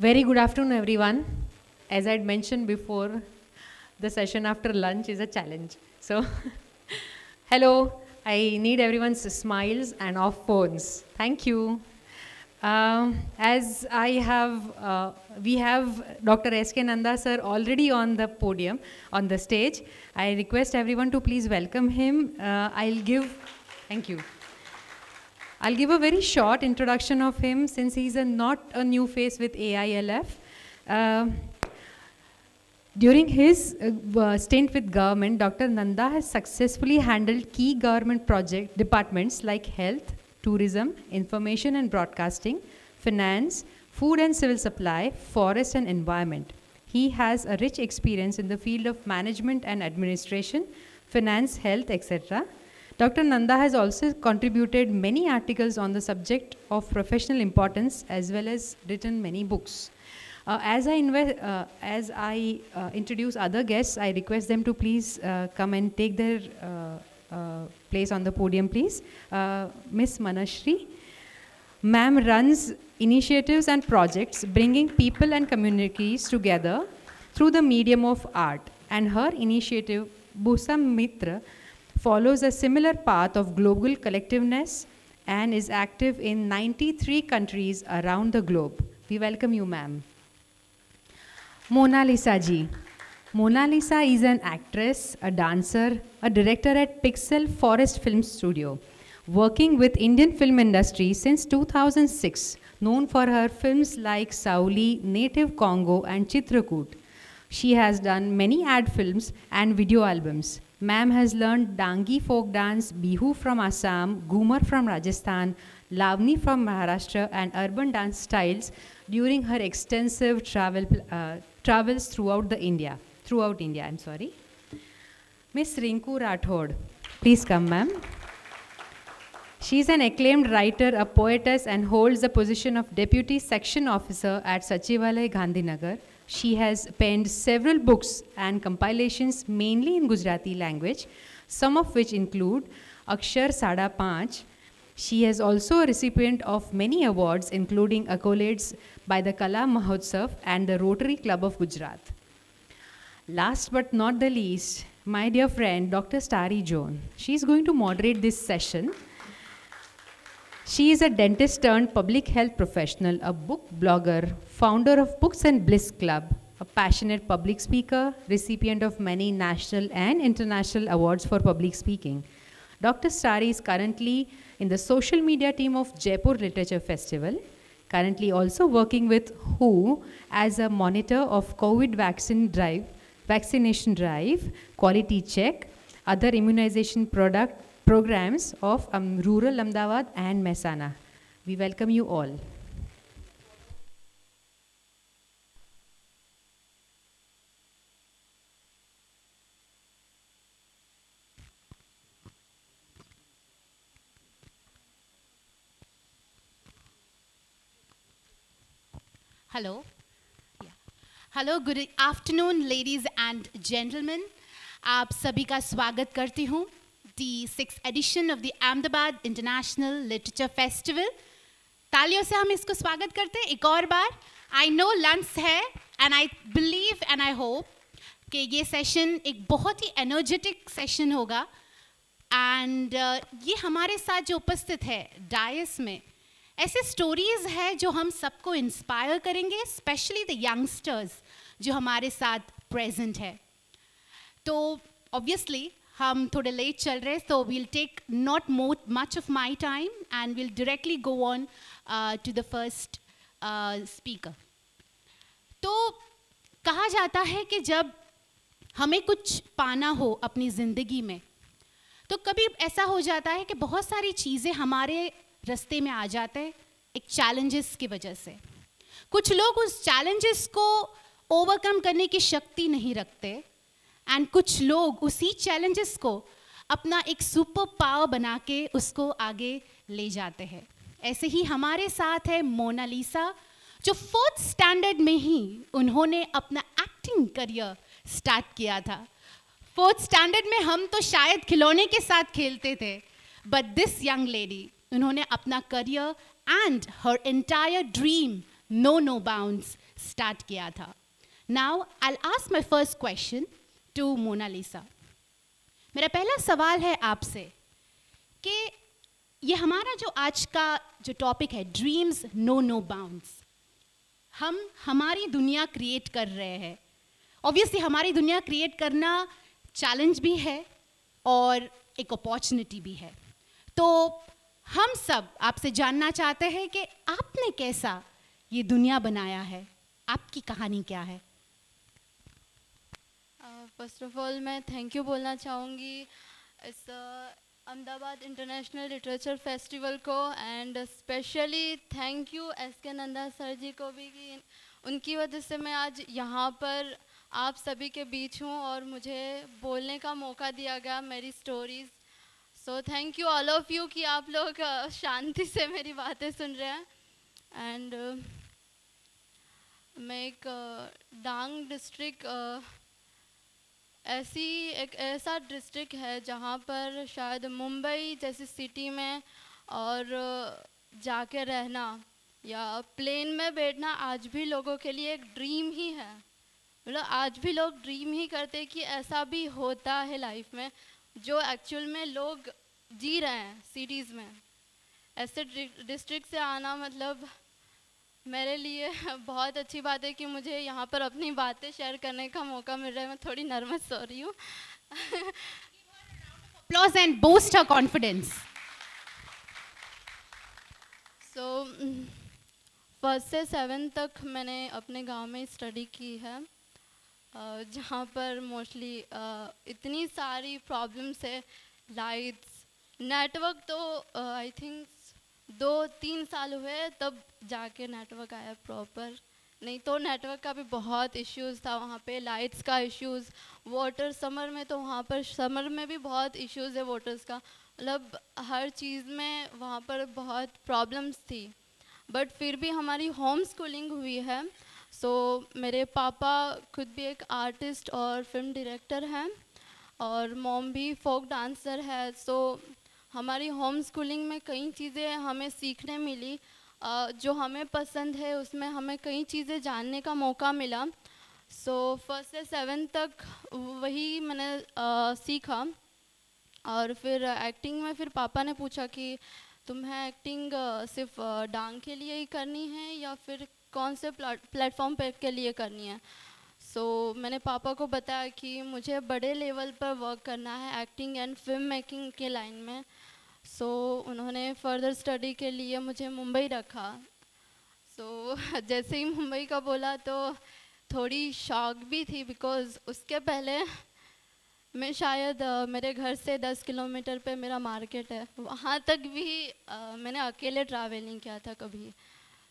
Very good afternoon, everyone. As I'd mentioned before, the session after lunch is a challenge. So, hello, I need everyone's smiles and off phones. Thank you. As I have, we have Dr. S.K. Nanda sir already on the podium, on the stage. I request everyone to please welcome him. Thank you. I'll give a very short introduction of him since he's not a new face with AILF. During his stint with government, Dr. Nanda has successfully handled key government project departments like health, tourism, information and broadcasting, finance, food and civil supply, forest and environment. He has a rich experience in the field of management and administration, finance, health, etc. Dr. Nanda has also contributed many articles on the subject of professional importance as well as written many books. As I introduce other guests, I request them to please come and take their place on the podium, please. Ms. Manashri. Ma'am runs initiatives and projects bringing people and communities together through the medium of art, and her initiative, Busa Mitra, follows a similar path of global collectiveness and is active in 93 countries around the globe. We welcome you, ma'am. Mona Lisa ji. Mona Lisa is an actress, a dancer, a director at Pixel Forest Film Studio, working with Indian film industry since 2006, known for her films like Sauli, Native Congo and Chitrakoot. She has done many ad films and video albums. Ma'am has learned Dangi folk dance, Bihu from Assam, Ghumar from Rajasthan, Lavani from Maharashtra and urban dance styles during her extensive travels throughout India. Miss Rinku Rathod, please come, ma'am. She is an acclaimed writer, a poetess and holds the position of Deputy Section Officer at Sachivalaya Gandhinagar. She has penned several books and compilations mainly in Gujarati language, some of which include Akshar Sada Panch. She is also a recipient of many awards, including accolades by the Kala Mahotsav and the Rotary Club of Gujarat. Last but not the least, my dear friend, Dr. Starry Joan. She is going to moderate this session. She is a dentist turned public health professional, a book blogger, founder of Books and Bliss Club, a passionate public speaker, recipient of many national and international awards for public speaking. Dr. Starry is currently in the social media team of Jaipur Literature Festival, currently also working with WHO as a monitor of COVID vaccination drive, quality check, other immunization programs of rural Ahmedabad and Mehsana. We welcome you all. Hello. Yeah. Hello, good afternoon, ladies and gentlemen. आप सभी का स्वागत करती हूँ. The 6th edition of the Ahmedabad International Literature Festival. तालियों से हम इसको स्वागत करते हैं एक और बार. I know lunch है and I believe and I hope कि ये session एक बहुत ही energetic session होगा. And ये हमारे साथ जो उपस्थित है डायस में ऐसे स्टोरीज है जो हम सबको इंस्पायर करेंगे, स्पेशली द यंगस्टर्स जो हमारे साथ प्रेजेंट है. तो ऑब्वियसली हम थोड़े लेट चल रहे हैं, तो we'll take not much of my time and we'll directly go on to the first speaker. तो कहा जाता है कि जब हमें कुछ पाना हो अपनी ज़िंदगी में, तो कभी ऐसा हो जाता है कि बहुत सारी चीज़ें हमारे रास्ते में आ जाते हैं एक चैलेंजेस की वजह से. कुछ लोग उस चैलेंजेस को ओवरकम करने की शक्ति नहीं रखते एंड कुछ लोग उसी चैलेंजेस को अपना एक सुपर पावर बना के उसको आगे ले जाते हैं. ऐसे ही हमारे साथ है मोनालिसा, जो 4th स्टैंडर्ड में ही उन्होंने अपना एक्टिंग करियर स्टार्ट किया था. 4th स्टैंडर्ड में हम तो शायद खिलौने के साथ खेलते थे, बट दिस यंग लेडी, उन्होंने अपना career and her entire dream no bounds start किया था. Now I ask my first question to Monalisa. मेरा पहला सवाल है आपसे कि ये हमारा जो आज का जो टॉपिक है, ड्रीम्स नो नो बाउंड्स, हम हमारी दुनिया क्रिएट कर रहे हैं. ऑब्वियसली हमारी दुनिया क्रिएट करना चैलेंज भी है और एक अपॉर्चुनिटी भी है. तो हम सब आपसे जानना चाहते हैं कि आपने कैसा ये दुनिया बनाया है, आपकी कहानी क्या है? फर्स्ट ऑफ ऑल मैं थैंक यू बोलना चाहूँगी इस अहमदाबाद इंटरनेशनल लिटरेचर फेस्टिवल को, and specially thank you S K. Nanda sir ji को भी कि उनकी वजह से मैं आज यहाँ पर आप सभी के बीच हूँ और मुझे बोलने का मौका दिया गया मेरी stories. So thank you all of you कि आप लोग शांति से मेरी बातें सुन रहे हैं. एंड मैं एक डांग डिस्ट्रिक्ट एक ऐसा डिस्ट्रिक्ट है जहाँ पर शायद मुंबई जैसी सिटी में और जाके रहना या प्लेन में बैठना आज भी लोगों के लिए एक ड्रीम ही है. मतलब आज भी लोग ड्रीम ही करते कि ऐसा भी होता है लाइफ में, जो एक्चुअल में लोग जी रहे हैं सिटीज़ में. ऐसे डिस्ट्रिक्ट से आना मतलब मेरे लिए बहुत अच्छी बात है कि मुझे यहाँ पर अपनी बातें शेयर करने का मौका मिल रहा है. मैं थोड़ी नर्वस हो रही हूँ. Applause and boost her confidence. So first से 7 तक मैंने अपने गांव में स्टडी की है, जहाँ पर मोस्टली इतनी सारी प्रॉब्लम्स है. लाइट्स, नेटवर्क तो आई थिंक 2-3 साल हुए तब जाके नेटवर्क आया प्रॉपर, नहीं तो नेटवर्क का भी बहुत इश्यूज़ था वहाँ पे. लाइट्स का इश्यूज़, वाटर समर में तो वहाँ पर समर में भी बहुत इश्यूज़ है वाटर्स का. मतलब हर चीज़ में वहाँ पर बहुत प्रॉब्लम्स थी. बट फिर भी हमारी होम स्कूलिंग हुई है. सो मेरे पापा खुद भी एक आर्टिस्ट और फिल्म डायरेक्टर हैं और मॉम भी फोक डांसर है. सो हमारी होम स्कूलिंग में कई चीज़ें हमें सीखने मिली, जो हमें पसंद है उसमें हमें कई चीज़ें जानने का मौका मिला. सो फर्स्ट से 7 तक वही मैंने सीखा. और फिर एक्टिंग में फिर पापा ने पूछा कि तुम्हें एक्टिंग सिर्फ डांग के लिए ही करनी है या फिर कौन से प्लेटफॉर्म पे के लिए करनी है. सो मैंने पापा को बताया कि मुझे बड़े लेवल पर वर्क करना है एक्टिंग एंड फिल्म मेकिंग के लाइन में. सो उन्होंने फर्दर स्टडी के लिए मुझे मुंबई रखा. सो जैसे ही मुंबई का बोला तो थोड़ी शॉक भी थी, बिकॉज़ उसके पहले मैं शायद मेरे घर से 10 किलोमीटर पे मेरा मार्केट है, वहाँ तक भी मैंने अकेले ट्रैवलिंग किया था कभी.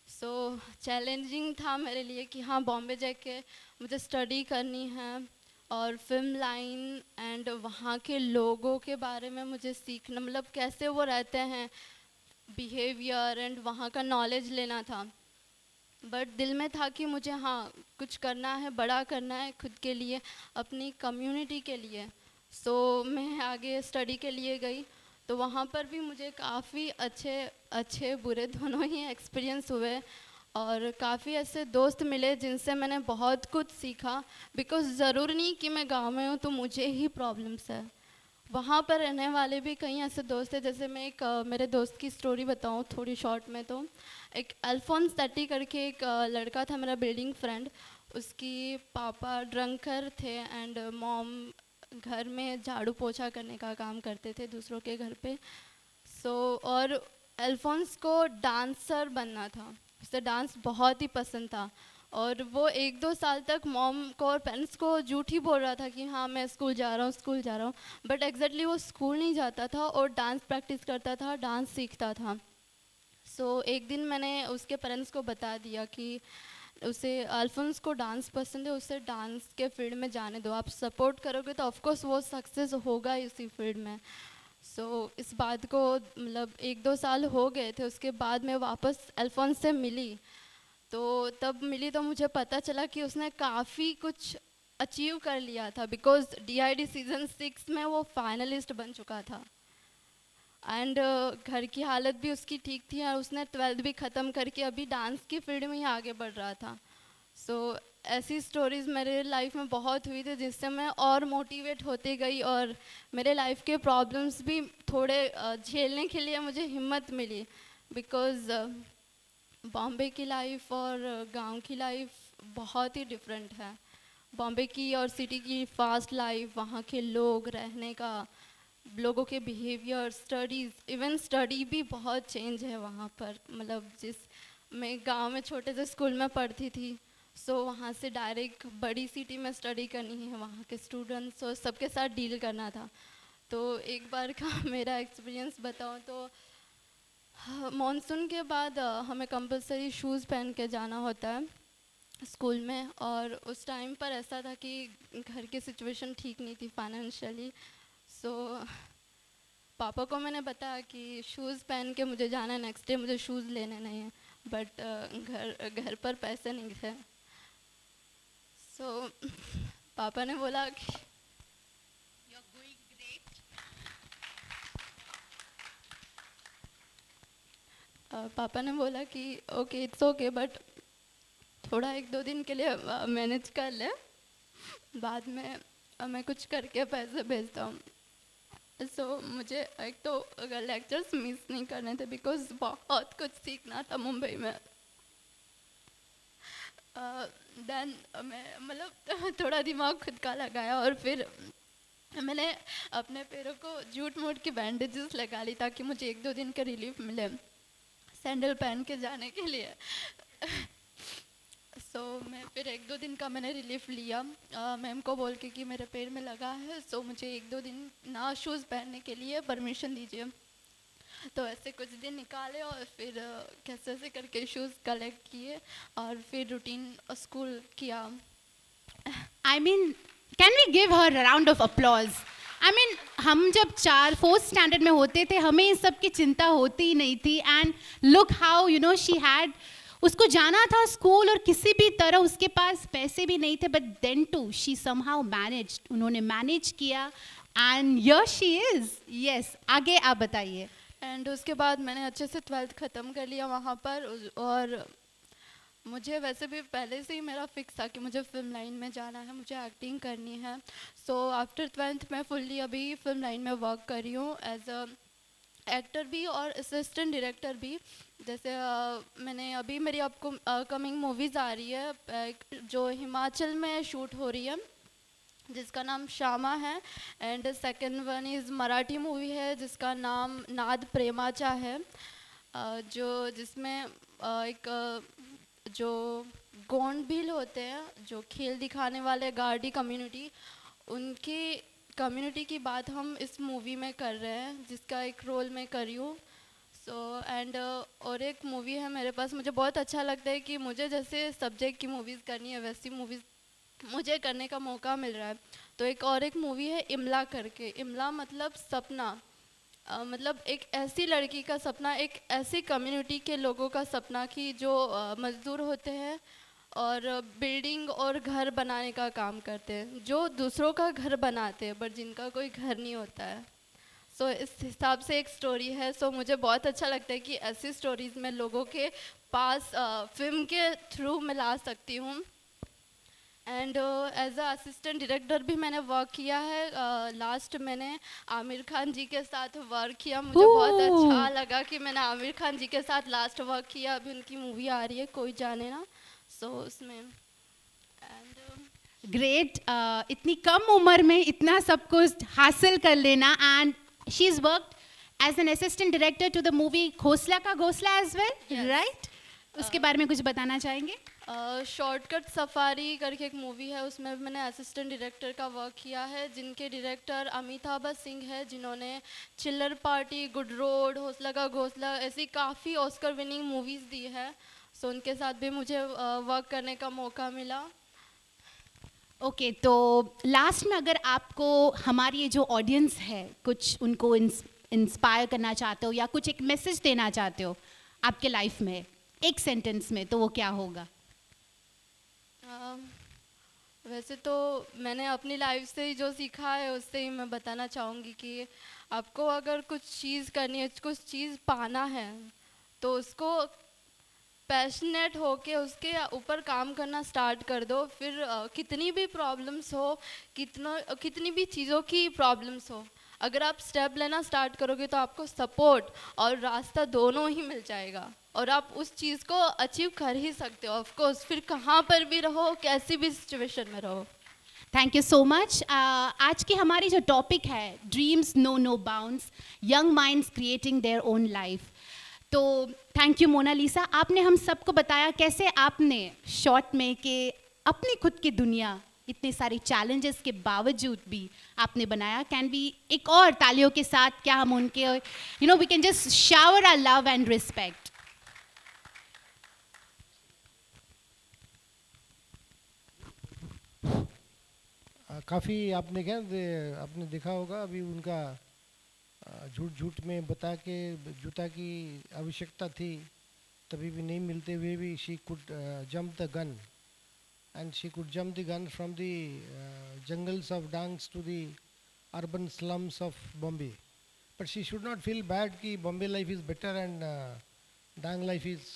सो चैलेंजिंग था मेरे लिए कि हाँ बॉम्बे जाके मुझे स्टडी करनी है और फिल्म लाइन एंड वहाँ के लोगों के बारे में मुझे सीखना, मतलब कैसे वो रहते हैं, बिहेवियर एंड वहाँ का नॉलेज लेना था. बट दिल में था कि मुझे हाँ कुछ करना है, बड़ा करना है खुद के लिए, अपनी कम्युनिटी के लिए. सो मैं आगे स्टडी के लिए गई तो वहाँ पर भी मुझे काफ़ी अच्छे बुरे दोनों ही एक्सपीरियंस हुए और काफ़ी ऐसे दोस्त मिले जिनसे मैंने बहुत कुछ सीखा. बिकॉज़ ज़रूर नहीं कि मैं गांव में हूँ तो मुझे ही प्रॉब्लम्स है, वहाँ पर रहने वाले भी कई ऐसे दोस्त हैं. जैसे मैं एक मेरे दोस्त की स्टोरी बताऊँ थोड़ी शॉर्ट में, तो एक अल्फोंस तटी करके एक लड़का था मेरा बिल्डिंग फ्रेंड. उसकी पापा ड्रंकर थे एंड मॉम घर में झाड़ू पोछा करने का काम करते थे दूसरों के घर पे. सो और अल्फोंस को डांसर बनना था, उसे डांस बहुत ही पसंद था और वो 1-2 साल तक मॉम को और पेरेंट्स को झूठ ही बोल रहा था कि हाँ मैं स्कूल जा रहा हूँ. बट एग्जैक्टली वो स्कूल नहीं जाता था और डांस प्रैक्टिस करता था, डांस सीखता था. सो एक दिन मैंने उसके पेरेंट्स को बता दिया कि उसे अल्फोंस को डांस पसंद है, उसे डांस के फील्ड में जाने दो, आप सपोर्ट करोगे तो ऑफकोर्स वो सक्सेस होगा इसी फील्ड में. सो इस बात को मतलब 1-2 साल हो गए थे. उसके बाद मैं वापस अल्फोंस से मिली, तो तब मिली तो मुझे पता चला कि उसने काफ़ी कुछ अचीव कर लिया था. बिकॉज़ DID सीज़न 6 में वो फाइनलिस्ट बन चुका था एंड घर की हालत भी उसकी ठीक थी और उसने 12th भी ख़त्म करके अभी डांस की फील्ड में ही आगे बढ़ रहा था. सो ऐसी स्टोरीज़ मेरे लाइफ में बहुत हुई थी जिससे मैं और मोटिवेट होती गई और मेरे लाइफ के प्रॉब्लम्स भी थोड़े झेलने के लिए मुझे हिम्मत मिली। बिकॉज़ बॉम्बे की लाइफ और गांव की लाइफ बहुत ही डिफरेंट है। बॉम्बे की और सिटी की फास्ट लाइफ, वहाँ के लोग, रहने का, लोगों के बिहेवियर, स्टडीज़, इवन स्टडी भी बहुत चेंज है वहाँ पर। मतलब जिस मैं गांव में छोटे से स्कूल में पढ़ती थी, सो वहाँ से डायरेक्ट बड़ी सिटी में स्टडी करनी है, वहाँ के स्टूडेंट्स और सबके साथ डील करना था। तो एक बार का मेरा एक्सपीरियंस बताऊँ तो मॉनसून के बाद हमें कंपलसरी शूज़ पहन के जाना होता है स्कूल में। और उस टाइम पर ऐसा था कि घर की सिचुएशन ठीक नहीं थी फाइनेंशियली। सो पापा को मैंने बताया कि शूज़ पहन के मुझे जाना है, नेक्स्ट डे मुझे शूज़ लेने नहीं है। बट घर पर पैसे नहीं थे। सो पापा ने बोला कि पापा ने बोला कि ओके इट्स ओके, बट थोड़ा 1-2 दिन के लिए मैनेज कर ले, बाद में मैं कुछ करके पैसे भेजता हूँ। सो मुझे एक तो अगर लेक्चर्स मिस नहीं करने थे बिकॉज बहुत कुछ सीखना था मुंबई में। देन मैं मतलब थोड़ा दिमाग खुद का लगाया और फिर मैंने अपने पैरों को झूठ मूठ की बैंडेजेस लगा ली ताकि मुझे 1-2 दिन का रिलीफ मिले सैंडल पहन के जाने के लिए। सो मैं फिर 1-2 दिन का मैंने रिलीफ लिया मैम को बोल के कि मेरे पैर में लगा है, सो मुझे 1-2 दिन ना शूज़ पहनने के लिए परमिशन दीजिए। तो ऐसे कुछ दिन निकाले और फिर कैसे ऐसे करके शूज़ कलेक्ट किए और फिर रूटीन स्कूल किया। I mean, can we give her a round of applause? I mean, हम जब 4th स्टैंडर्ड में होते थे हमें इस सब की चिंता होती ही नहीं थी। And look how you know she had, उसको जाना था स्कूल और किसी भी तरह उसके पास पैसे भी नहीं थे, but then too she somehow managed, उन्होंने मैनेज किया and here she is. Yes, आगे आप बताइए। एंड उसके बाद मैंने अच्छे से 12th ख़त्म कर लिया वहाँ पर। और मुझे वैसे भी पहले से ही मेरा फिक्स था कि मुझे फिल्म लाइन में जाना है, मुझे एक्टिंग करनी है। सो आफ्टर 12th मैं फुल्ली अभी फिल्म लाइन में वर्क कर रही हूँ एज अ एक्टर भी और असिस्टेंट डायरेक्टर भी। जैसे मैंने अभी मेरी आपको कमिंग मूवीज़ आ रही है जो हिमाचल में शूट हो रही है जिसका नाम श्यामा है। And second one is Marathi movie है जिसका नाम नाद प्रेमाचा है, जो जिसमें एक जो गोंड भील होते हैं, जो खेल दिखाने वाले गार्डी कम्युनिटी, उनकी कम्युनिटी की बात हम इस मूवी में कर रहे हैं जिसका एक रोल मैं कर रही हूँ। सो एंड और एक मूवी है मेरे पास, मुझे बहुत अच्छा लगता है कि मुझे जैसे सब्जेक्ट की मूवीज़ करनी है वैसी मूवीज़ मुझे करने का मौका मिल रहा है। तो एक मूवी है इमला करके। इमला मतलब सपना, मतलब एक ऐसी लड़की का सपना, एक ऐसी कम्युनिटी के लोगों का सपना कि जो मज़दूर होते हैं और बिल्डिंग और घर बनाने का काम करते हैं, जो दूसरों का घर बनाते हैं बट जिनका कोई घर नहीं होता है। सो इस हिसाब से एक स्टोरी है। सो मुझे बहुत अच्छा लगता है कि ऐसी स्टोरीज़ मैं लोगों के पास फिल्म के थ्रू मैं ला सकती हूँ। And as a assistant director भी मैंने वर्क किया है। लास्ट मैंने आमिर खान जी के साथ वर्क किया, मुझे बहुत अच्छा लगा कि मैंने आमिर खान जी के साथ लास्ट वर्क किया। अभी उनकी मूवी आ रही है कोई जाने ना, सो उसमें। एंड ग्रेट, इतनी कम उम्र में इतना सब कुछ हासिल कर लेना। And she is worked as an assistant director to the movie Ghosla Ka घोसला एज वेल, राइट? उसके बारे में कुछ बताना चाहेंगे? शॉर्टकट सफारी करके एक मूवी है, उसमें मैंने असिस्टेंट डायरेक्टर का वर्क किया है, जिनके डायरेक्टर अमिताभ सिंह है, जिन्होंने चिल्लर पार्टी, गुड रोड, हौसला का घोंसला, ऐसी काफ़ी ऑस्कर विनिंग मूवीज़ दी है। सो उनके साथ भी मुझे वर्क करने का मौका मिला। ओके, तो लास्ट में अगर आपको हमारी ये जो ऑडियंस है कुछ उनको इंस्पायर करना चाहते हो या कुछ एक मैसेज देना चाहते हो आपके लाइफ में एक सेंटेंस में, तो वो क्या होगा? वैसे तो मैंने अपनी लाइफ से ही जो सीखा है उससे ही मैं बताना चाहूँगी कि आपको अगर कुछ चीज़ करनी है, कुछ चीज़ पाना है, तो उसको पैशनेट होके उसके ऊपर काम करना स्टार्ट कर दो, फिर कितनी भी प्रॉब्लम्स हो, कितनी भी चीज़ों की प्रॉब्लम्स हो, अगर आप स्टेप लेना स्टार्ट करोगे तो आपको सपोर्ट और रास्ता दोनों ही मिल जाएगा और आप उस चीज़ को अचीव कर ही सकते हो ऑफ कोर्स, फिर कहाँ पर भी रहो, कैसी भी सिचुएशन में रहो। Thank you so much. आज की हमारी जो टॉपिक है dreams no no bounds, young minds creating their own life. तो थैंक यू मोनालिसा, आपने हम सबको बताया कैसे आपने शॉर्ट में कि अपनी खुद की दुनिया इतने सारे चैलेंजेस के बावजूद भी आपने बनाया। कैन बी एक और तालियों के साथ क्या हम उनके we can just shower our love and respect. काफ़ी आपने देखा होगा अभी उनका झूठ झूठ में बता के जूता की आवश्यकता थी तभी भी नहीं मिलते हुए भी she could jump the gun and she could jump the gun from the jungles of Dangs to the urban slums of Bombay. But she should not feel bad कि Bombay life is better and Dang life is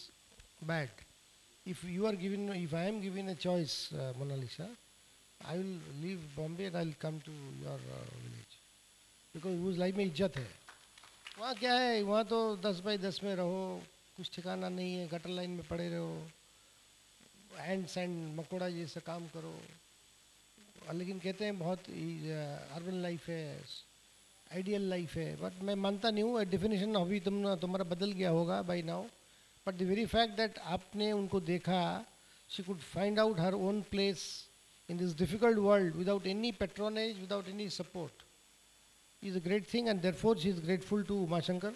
bad. If I am given a choice, Mona Lisa, I will leave Bombay and I will come to your village. Because उस life में इज्जत है। वहाँ क्या है, वहाँ तो 10x10 में रहो, कुछ ठिकाना नहीं है, गटर लाइन में पड़े रहो, एंड्स एंड मकोड़ा जैसा काम करो। लेकिन कहते हैं बहुत अर्बन लाइफ है, आइडियल लाइफ है, बट मैं मानता नहीं हूँ। डेफिनेशन अभी तुम्हारा बदल गया होगा by now, but the very fact that आपने उनको देखा, she could find out her own place in this difficult world without any patronage, without any support, is a great thing and therefore she is grateful to Umashankar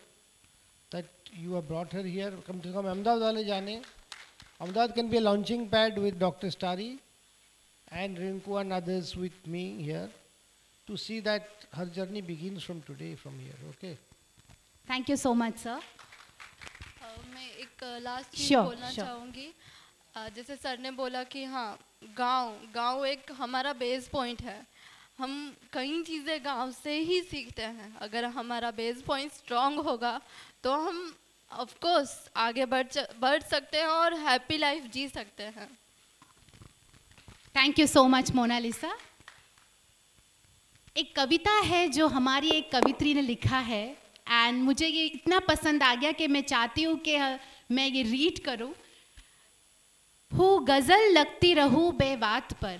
that you have brought her here. कम से कम अहमदाबाद वाले जाने, Ahmedabad can be a launching pad with Dr. Starry and Rinku and others with me here to see that her journey begins from today, from here. Okay. Thank you so much, sir. मैं एक last चीज़ बोलना चाहूँगी। जैसे sir ने बोला कि हाँ, गांव एक हमारा बेस पॉइंट है। हम कई चीज़ें गांव से ही सीखते हैं। अगर हमारा बेस पॉइंट स्ट्रांग होगा तो हम ऑफ कोर्स आगे बढ़ सकते हैं और हैप्पी लाइफ जी सकते हैं। Thank you so much Monalisa. एक कविता है जो हमारी एक कवित्री ने लिखा है एंड मुझे ये इतना पसंद आ गया कि मैं चाहती हूँ कि मैं ये रीड करूँ। हूँ गज़ल लगती रहूँ बेवात पर,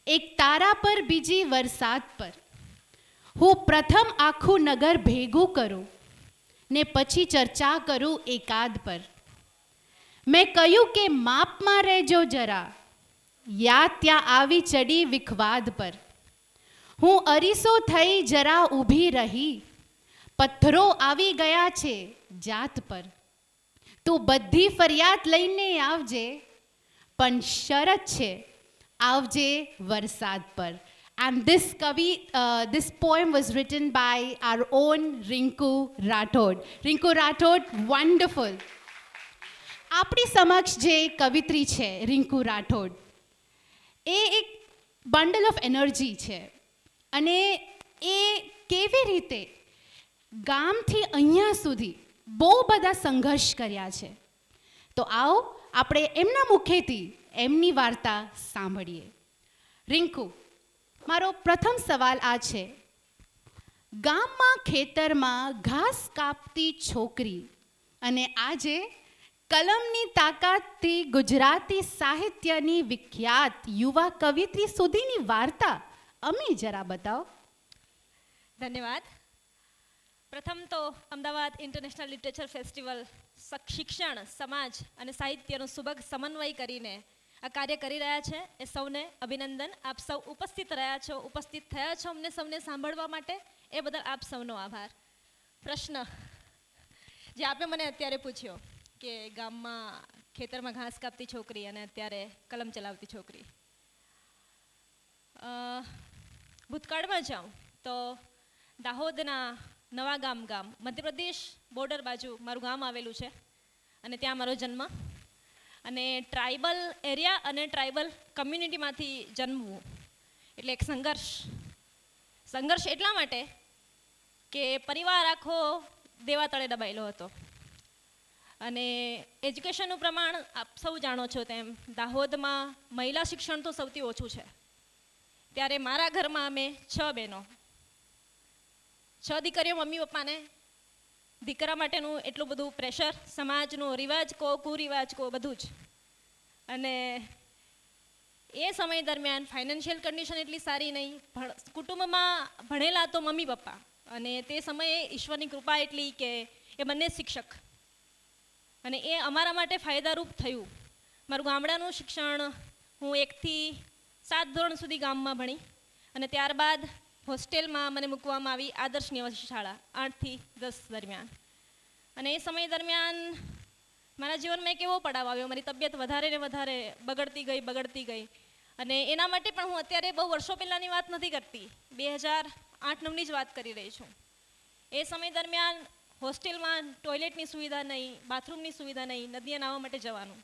एक तारा पर बीजी वरसात पर, हूँ प्रथम आखू नगर भेगू करूँ ने પછી ચર્ચા કરું એકાદ પર। મેં કહ્યું કે માપમાં રહેજો જરા, યા ત્યાં આવી ચડી વિખવાદ પર। હું અરીસો થઈ જરા ઊભી રહી, પથ્થરો આવી ગયા છે જાત પર। તું બધી ફરિયાદ લઈને આવજે, પણ શરત છે આવજે વરસાદ પર। And this poem was written by our own Rinku Rathod. Rinku Rathod, wonderful. આપણી સમક્ષ જે કવિત્રી છે રિંકુ રાઠોડ, એ એક બંડલ ઓફ એનર્જી છે અને એ કેવી રીતે ગામથી અહીંયા સુધી બહુ બધા સંઘર્ષ કર્યા છે। તો આવો આપણે એમના મુખેથી એમની વાર્તા સાંભળીએ। રિંકુ, મારો પ્રથમ સવાલ આ છે, ગામમાં ખેતરમાં ઘાસ કાપતી છોકરી અને આજે કલમની તાકાતથી ગુજરાતી સાહિત્યની વિખ્યાત યુવા કવિત્રી સુધીની વાર્તા અમને જરા બતાવો। ધન્યવાદ। પ્રથમ તો અમદાવાદ ઇન્ટરનેશનલ લિટરેચર ફેસ્ટિવલ શિક્ષણ, સમાજ અને સાહિત્યનો સુભગ સમન્વય કરીને આ કાર્ય કરી રહ્યા છે એ સૌને અભિનંદન। આપ સૌ ઉપસ્થિત થયા છો અમને સૌને સાંભળવા માટે, એ બદલ આપ સૌનો આભાર। પ્રશ્ન જે આપે મને અત્યારે પૂછ્યો કે ગામમાં ખેતરમાં ઘાસ કાપતી છોકરી અને અત્યારે કલમ ચલાવતી છોકરી, ભૂતકાળમાં જાઉં તો દાહોદના નવાગામ ગામ મધ્યપ્રદેશ બોર્ડર બાજુ મારું ગામ આવેલું છે અને ત્યાં મારો જન્મ અને ટ્રાઇબલ એરિયા અને ટ્રાઇબલ કમ્યુનિટીમાંથી જન્મવું એટલે એક સંઘર્ષ એટલા માટે કે પરિવાર આખો દેવા તળે દબાયેલો હતો અને એજ્યુકેશનનું પ્રમાણ આપ સૌ જાણો છો તેમ દાહોદમાં મહિલા શિક્ષણ તો સૌથી ઓછું છે. ત્યારે મારા ઘરમાં અમે 6 બહેનો, 6 દીકરીઓ. મમ્મી પપ્પાને દીકરા માટેનું એટલું બધું પ્રેશર, સમાજનો રિવાજ કહો, કુરિવાજ કહો, બધું જ. અને એ સમય દરમિયાન ફાઇનાન્શિયલ કન્ડિશન એટલી સારી નહીં. કુટુંબમાં ભણેલા તો મમ્મી પપ્પા, અને તે સમયે ઈશ્વરની કૃપા એટલી કે એ બંને શિક્ષક, અને એ અમારા માટે ફાયદારૂપ થયું. મારું ગામડાનું શિક્ષણ હું 1 થી 7 ધોરણ સુધી ગામમાં ભણી, અને ત્યારબાદ હોસ્ટેલમાં મને મૂકવામાં આવી આદર્શ નિવાસી શાળા 8 થી 10 દરમિયાન. અને એ સમય દરમિયાન મારા જીવનમાં એક એવો પડાવ આવ્યો, મારી તબિયત વધારે ને વધારે બગડતી ગઈ. અને એના માટે પણ હું અત્યારે બહુ વર્ષો પહેલાંની વાત નથી કરતી, 2008-9ની જ વાત કરી રહી છું. એ સમય દરમિયાન હોસ્ટેલમાં ટોયલેટની સુવિધા નહીં, બાથરૂમની સુવિધા નહીં, નદીએ નાહવા માટે જવાનું.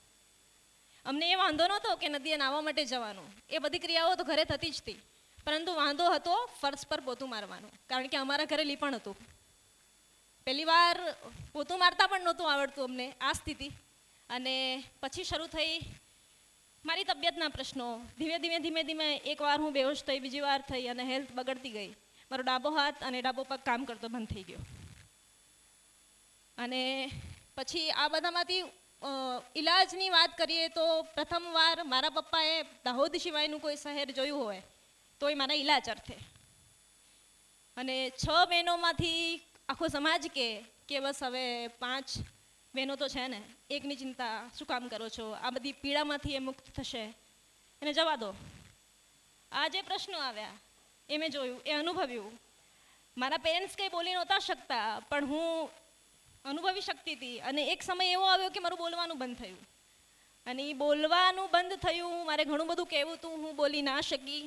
અમને એ વાંધો નહોતો કે નદીએ નાહવા માટે જવાનું, એ બધી ક્રિયાઓ તો ઘરે થતી જ હતી, પરંતુ વાંધો હતો ફર્શ પર પોતું મારવાનું, કારણ કે અમારા ઘરે લીપણ હતું. પહેલી વાર પોતું મારતા પણ નહોતું આવડતું અમને, આ સ્થિતિ. અને પછી શરૂ થઈ મારી તબિયતના પ્રશ્નો. ધીમે ધીમે એકવાર હું બેહોશ થઈ, બીજી વાર થઈ, અને હેલ્થ બગડતી ગઈ. મારો ડાબો હાથ અને ડાબો પગ કામ કરતો બંધ થઈ ગયો. અને પછી આ બધામાંથી ઈલાજની વાત કરીએ તો પ્રથમવાર મારા પપ્પાએ દાહોદ સિવાયનું કોઈ શહેર જોયું હોય તો એ મારા ઈલાજ અર્થે. અને 6 બહેનોમાંથી આખો સમાજ કે બસ હવે 5 બહેનો તો છે ને, એકની ચિંતા શું કામ કરો છો, આ બધી પીડામાંથી એ મુક્ત થશે, એને જવા દો. આ જે પ્રશ્નો આવ્યા એ મેં જોયું, એ અનુભવ્યું. મારા પેરેન્ટ્સ કંઈ બોલી નહોતા શકતા, પણ હું અનુભવી શકતી હતી. અને એક સમય એવો આવ્યો કે મારું બોલવાનું બંધ થયું. અને એ બોલવાનું બંધ થયું, મારે ઘણું બધું કહેવું હતું, હું બોલી ના શકી.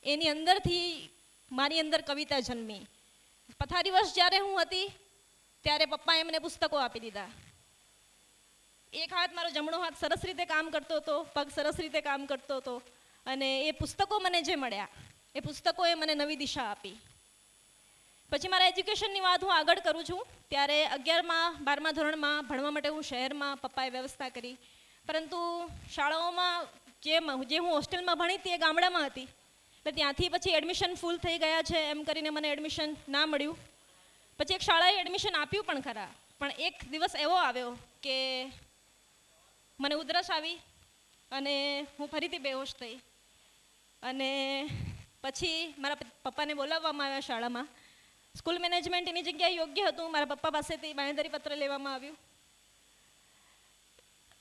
એની અંદરથી મારી અંદર કવિતા જન્મી. પથારીવશ જ્યારે હું હતી ત્યારે પપ્પાએ મને પુસ્તકો આપી દીધા. એક હાથ, મારો જમણો હાથ સરસ રીતે કામ કરતો હતો, પગ સરસ રીતે કામ કરતો હતો. અને એ પુસ્તકો મને જે મળ્યા, એ પુસ્તકોએ મને નવી દિશા આપી. પછી મારા એજ્યુકેશનની વાત હું આગળ કરું છું, ત્યારે 11મા 12મા ધોરણમાં ભણવા માટે હું શહેરમાં પપ્પાએ વ્યવસ્થા કરી. પરંતુ શાળાઓમાં જે હું હોસ્ટેલમાં ભણી હતી એ ગામડામાં હતી, એટલે ત્યાંથી પછી એડમિશન ફૂલ થઈ ગયા છે એમ કરીને મને એડમિશન ના મળ્યું. પછી એક શાળાએ એડમિશન આપ્યું પણ ખરા, પણ એક દિવસ એવો આવ્યો કે મને ઉધરસ આવી અને હું ફરીથી બેહોશ થઈ. અને પછી મારા પપ્પાને બોલાવવામાં આવ્યા શાળામાં. સ્કૂલ મેનેજમેન્ટ એની જગ્યાએ યોગ્ય હતું, મારા પપ્પા પાસેથી બાંહેધરી પત્ર લેવામાં આવ્યું.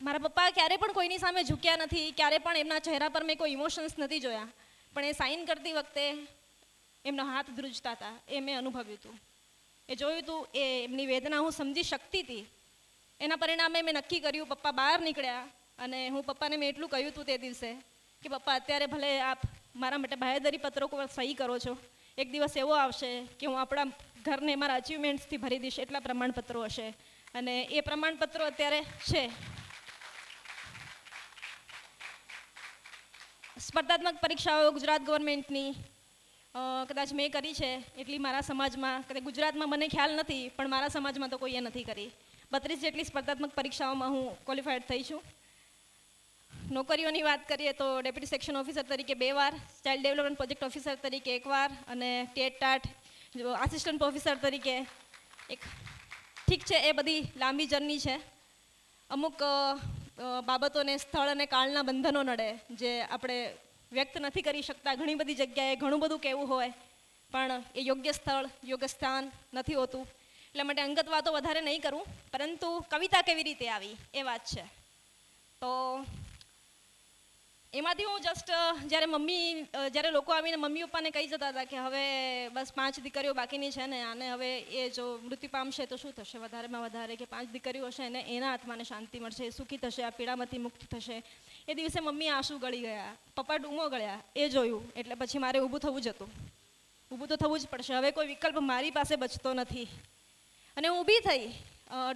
મારા પપ્પા ક્યારે પણ કોઈની સામે ઝૂક્યા નથી, ક્યારે પણ એમના ચહેરા પર મેં કોઈ ઇમોશન્સ નથી જોયા, પણ એ સાઇન કરતી વખતે એમનો હાથ ધ્રુજતા હતા, એ મેં અનુભવ્યું હતું, એ જોયું હતું. એ એમની વેદના હું સમજી શકતી હતી. એના પરિણામે મેં નક્કી કર્યું, પપ્પા બહાર નીકળ્યા અને હું પપ્પાને મેં એટલું કહ્યું હતું તે દિવસે કે પપ્પા અત્યારે ભલે આપ મારા માટે બાંહેધરી પત્રો પર સહી કરો છો, એક દિવસ એવો આવશે કે હું આપણા ઘરને મારા અચીવમેન્ટ્સથી ભરી દઈશ, એટલા પ્રમાણપત્રો હશે. અને એ પ્રમાણપત્રો અત્યારે છે. સ્પર્ધાત્મક પરીક્ષાઓ ગુજરાત ગવર્મેન્ટની કદાચ મેં કરી છે એટલી મારા સમાજમાં, કદાચ ગુજરાતમાં મને ખ્યાલ નથી, પણ મારા સમાજમાં તો કોઈએ નથી કરી. 32 જેટલી સ્પર્ધાત્મક પરીક્ષાઓમાં હું ક્વોલિફાઈડ થઈ છું. નોકરીઓની વાત કરીએ તો ડેપ્યુટી સેક્શન ઓફિસર તરીકે 2 વાર, ચાઇલ્ડ ડેવલપમેન્ટ પ્રોજેક્ટ ઓફિસર તરીકે 1 વાર, અને ટેટ આસિસ્ટન્ટ પ્રોફેસર તરીકે એક. ઠીક છે, એ બધી લાંબી જર્ની છે. અમુક બાબતોને સ્થળ અને કાળના બંધનો નડે, જે આપણે વ્યક્ત નથી કરી શકતા. ઘણી બધી જગ્યાએ ઘણું બધું કહેવું હોય, પણ એ યોગ્ય સ્થળ, યોગ્ય સ્થાન નથી હોતું. એટલા માટે અંગત વાતો વધારે નહીં કરું, પરંતુ કવિતા કેવી રીતે આવી એ વાત છે. તો એમાંથી હું જસ્ટ જ્યારે લોકો આવીને મમ્મી પપ્પાને કહી જતા હતા કે હવે બસ 5 દીકરીઓ બાકીની છે ને, આને હવે એ જો મૃત્યુ પામશે તો શું થશે, વધારેમાં વધારે કે 5 દીકરીઓ હશે ને એના આત્માને શાંતિ મળશે, એ સુખી થશે, આ પીડામાંથી મુક્ત થશે. એ દિવસે મમ્મી આંસુ ગળી ગયા, પપ્પા ડૂમો ગળ્યા. એ જોયું એટલે પછી મારે ઊભું થવું જ હતું. ઊભું તો થવું જ પડશે, હવે કોઈ વિકલ્પ મારી પાસે બચતો નથી. અને હું ઊભી થઈ.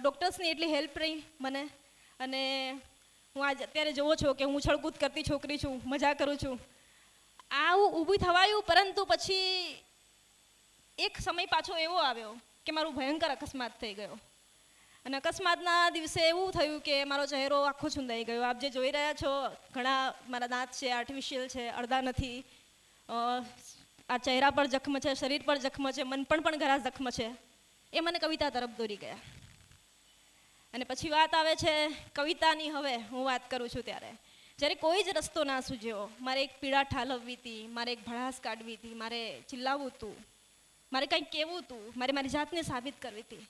ડૉક્ટર્સની એટલી હેલ્પ રહી મને. અને હું અત્યારે જોવો છો કે હું ઉછળકૂદ કરતી છોકરી છું, મજા કરું છું. આવું ઊભું થવાયું, પરંતુ પછી એક સમય પાછો એવો આવ્યો કે મારું ભયંકર અકસ્માત થઈ ગયો. અને અકસ્માતના દિવસે એવું થયું કે મારો ચહેરો આખો છુંદાઈ ગયો. આપ જે જોઈ રહ્યા છો, ઘણા મારા દાંત છે આર્ટિફિશિયલ છે, અડધા નથી. આ ચહેરા પર જખ્મ છે, શરીર પર જખ્મ છે, મન પણ ઘણા જખ્મ છે. એ મને કવિતા તરફ દોરી ગયા. અને પછી વાત આવે છે કવિતાની. હવે હું વાત કરું છું ત્યારે જ્યારે કોઈ જ રસ્તો ના સૂઝ્યો, મારે એક પીડા ઠાલવવી હતી, મારે એક ભડાસ કાઢવી હતી, મારે ચિલ્લાવવું હતું, મારે કંઈક કહેવું હતું, મારે મારી જાતને સાબિત કરવી હતી.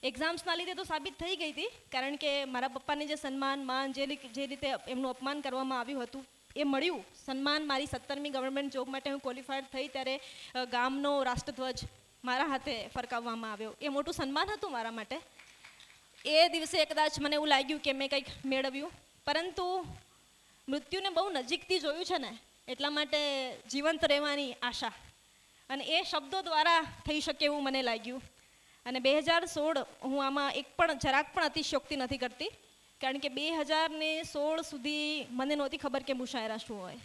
એક્ઝામ્સના લીધે તો સાબિત થઈ ગઈ હતી, કારણ કે મારા પપ્પાને જે સન્માન માન જે રીતે એમનું અપમાન કરવામાં આવ્યું હતું એ મળ્યું. સન્માન મારી 17મી ગવર્મેન્ટ જોબ માટે હું ક્વોલિફાઈડ થઈ ત્યારે ગામનો રાષ્ટ્રધ્વજ મારા હાથે ફરકાવવામાં આવ્યો. એ મોટું સન્માન હતું મારા માટે. એ દિવસે કદાચ મને એવું લાગ્યું કે મેં કંઈક મેળવ્યું, પરંતુ મૃત્યુને બહુ નજીકથી જોયું છે ને, એટલા માટે જીવંત રહેવાની આશા અને એ શબ્દો દ્વારા થઈ શકે એવું મને લાગ્યું. અને 2016 હું આમાં એક પણ જરાક પણ અતિશયોક્તિ નથી કરતી, કારણ કે 2016 સુધી મને નહોતી ખબર કે મુશાયરા શું હોય,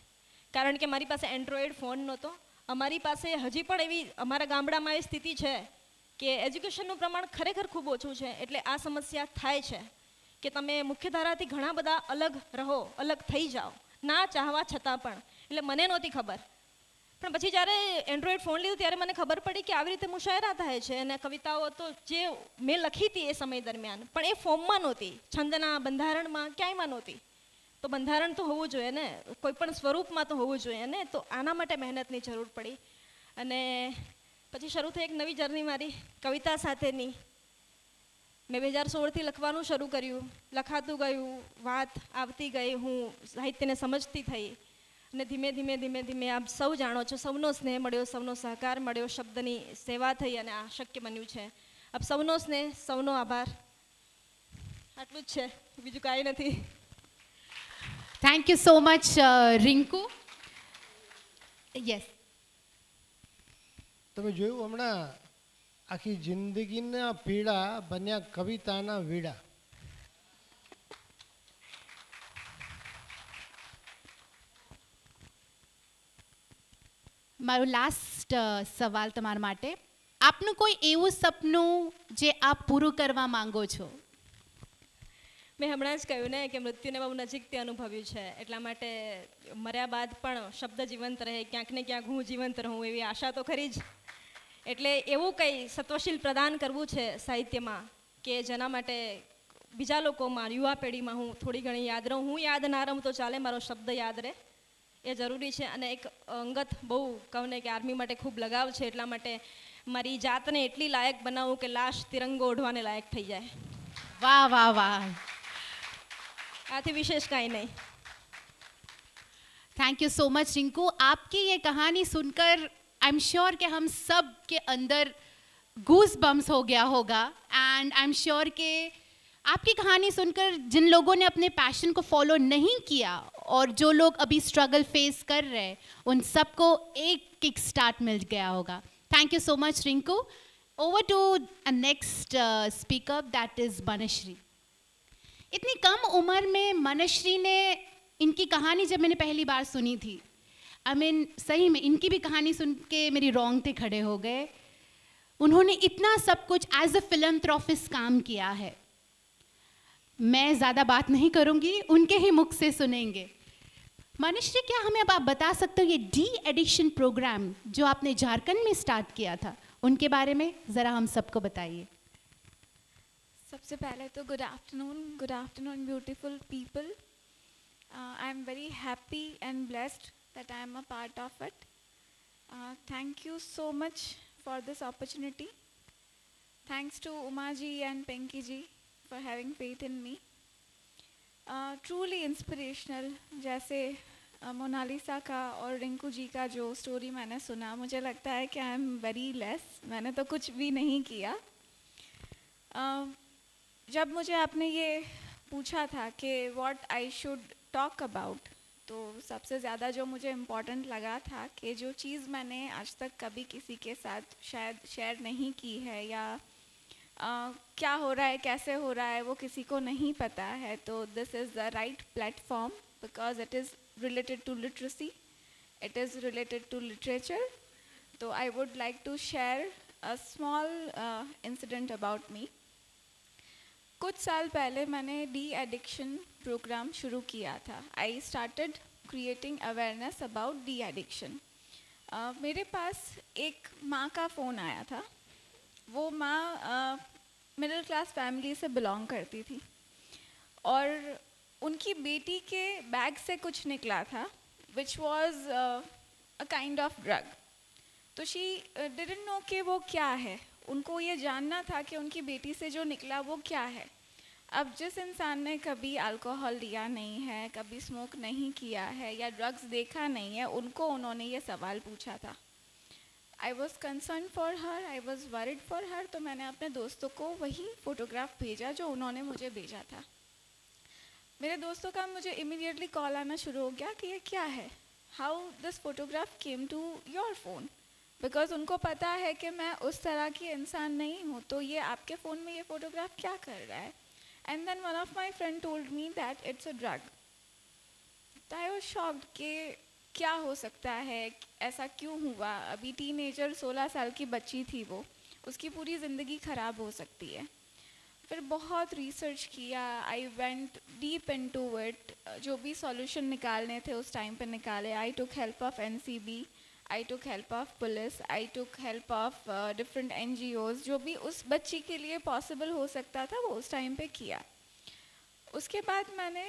કારણ કે મારી પાસે એન્ડ્રોઈડ ફોન નહોતો. અમારી પાસે હજી પણ એવી અમારા ગામડામાં એ સ્થિતિ છે કે એજ્યુકેશનનું પ્રમાણ ખરેખર ખૂબ ઓછું છે. એટલે આ સમસ્યા થાય છે કે તમે મુખ્યધારાથી ઘણા બધા અલગ રહો, અલગ થઈ જાઓ, ના ચાહવા છતાં પણ. એટલે મને નહોતી ખબર, પણ પછી જ્યારે એન્ડ્રોઈડ ફોન લીધું ત્યારે મને ખબર પડી કે આવી રીતે મુશાયરા થાય છે. અને કવિતાઓ તો જે મેં લખી હતી એ સમય દરમિયાન, પણ એ ફોર્મમાં નહોતી, છંદના બંધારણમાં ક્યાંયમાં નહોતી. તો બંધારણ તો હોવું જોઈએ ને, કોઈ પણ સ્વરૂપમાં તો હોવું જોઈએ ને. તો આના માટે મહેનતની જરૂર પડી. અને પછી શરૂ થઈ એક નવી જર્ની મારી કવિતા સાથેની. મેં 2016થી લખવાનું શરૂ કર્યું, લખાતું ગયું, વાત આવતી ગઈ, હું સાહિત્યને સમજતી થઈ. અને ધીમે ધીમે આપ સૌ જાણો છો, સૌનો સ્નેહ મળ્યો, સૌનો સહકાર મળ્યો, શબ્દની સેવા થઈ અને આ શક્ય બન્યું છે. આપ સૌનો સ્નેહ, સૌનો આભાર. આટલું જ છે, બીજું કાંઈ નથી. Thank you so much Rinku. Yes, તમે જોયું હમણાં આખી જિંદગીના પીડા બન્યા કવિતાના વીડા. મારો લાસ્ટ સવાલ તમારા માટે. આપનું કોઈ એવું સપનું જે આપ પૂરું કરવા માંગો છો? મેં હમણાં જ કહ્યું ને કે મૃત્યુને બહુ નજીકથી અનુભવ્યું છે, એટલા માટે મર્યા બાદ પણ શબ્દ જીવંત રહે, ક્યાંક ને ક્યાંક હું જીવંત રહું એવી આશા તો ખરી જ. એટલે એવું કંઈ સત્વશીલ પ્રદાન કરવું છે સાહિત્યમાં કે જેના માટે બીજા લોકોમાં, યુવા પેઢીમાં હું થોડી ઘણી યાદ રહું. હું યાદ ના રહું તો ચાલે, મારો શબ્દ યાદ રહે એ જરૂરી છે. અને એક અંગત બહુ કહું ને કે આર્મી માટે ખૂબ લગાવ છે, એટલા માટે મારી જાતને એટલી લાયક બનાવું કે લાશ તિરંગો ઓઢવાને લાયક થઈ જાય. વાહ વાહ વાહ, આથી विशेष काई नहीं. Thank you so much Rinku. आपकी ये कहानी सुनकर आई एम श्योर कि हम सब के अंदर गूस बम्स हो गया होगा. एंड आई एम श्योर कि आपकी कहानी सुनकर जिन लोगों ने अपने पैशन को फॉलो नहीं किया और जो लोग अभी स्ट्रगल फेस कर रहे हैं, उन सबको एक किक स्टार्ट मिल गया होगा. Thank you so much Rinku. Over to next speaker, that is Manashree. इतनी कम उम्र में मनश्री ने, इनकी कहानी जब मैंने पहली बार सुनी थी, आई मीन सही में इनकी भी कहानी सुन के मेरी रोंगटे खड़े हो गए. उन्होंने इतना सब कुछ एज अ फिलंथ्रोपिस्ट काम किया है. मैं ज़्यादा बात नहीं करूँगी, उनके ही मुख से सुनेंगे. मनश्री, क्या हमें अब आप बता सकते हो ये डी एडिक्शन प्रोग्राम जो आपने झारखंड में स्टार्ट किया था, उनके बारे में ज़रा हम सबको बताइए. सबसे पहले तो good afternoon beautiful people. I am very happy and blessed that I am a part of it. Thank you so much for this opportunity. Thanks to Uma ji and Pinky ji for having faith in me. Truly inspirational. जैसे मोनालिसा का और रिंकू जी का जो story मैंने सुना, मुझे लगता है कि आई एम वेरी लेस. मैंने तो कुछ भी नहीं किया. जब मुझे आपने ये पूछा था कि what I should talk about, तो सबसे ज़्यादा जो मुझे इम्पोर्टेंट लगा था कि जो चीज़ मैंने आज तक कभी किसी के साथ शायद शेयर नहीं की है, या क्या हो रहा है, कैसे हो रहा है, वो किसी को नहीं पता है, तो this is the right platform because it is related to literacy, it is related to literature. तो I would like to share a small incident about me. कुछ साल पहले मैंने डी एडिक्शन प्रोग्राम शुरू किया था. I started creating awareness about de addiction. मेरे पास एक माँ का फ़ोन आया था. वो माँ मिडिल क्लास फैमिली से बिलोंग करती थी और उनकी बेटी के बैग से कुछ निकला था which was a kind of drug. तो शी डिडंट नो कि वो क्या है. उनको ये जानना था कि उनकी बेटी से जो निकला वो क्या है. अब जिस इंसान ने कभी अल्कोहल लिया नहीं है, कभी स्मोक नहीं किया है या ड्रग्स देखा नहीं है, उनको उन्होंने ये सवाल पूछा था. I was concern for her, I was worried for her. तो मैंने अपने दोस्तों को वही फ़ोटोग्राफ भेजा जो उन्होंने मुझे भेजा था. मेरे दोस्तों का मुझे इमीडिएटली कॉल आना शुरू हो गया कि ये क्या है, how this photograph came to your phone. Because उनको पता है कि मैं उस तरह की इंसान नहीं हूँ, तो ये आपके फ़ोन में ये फ़ोटोग्राफ क्या कर रहा है. And then one of my friend told me that it's a drug. तो आई वॉज शॉक्ड कि क्या हो सकता है, ऐसा क्यों हुआ. अभी टीनेजर 16 साल की बच्ची थी वो, उसकी पूरी ज़िंदगी ख़राब हो सकती है. फिर बहुत रिसर्च किया. I went deep into it. जो भी सॉल्यूशन निकालने थे उस टाइम पे निकाले. I took help of NCB, I took help of police, I took help of different NGOs. जो भी उस बच्ची के लिए पॉसिबल हो सकता था वो उस टाइम पे किया. उसके बाद मैंने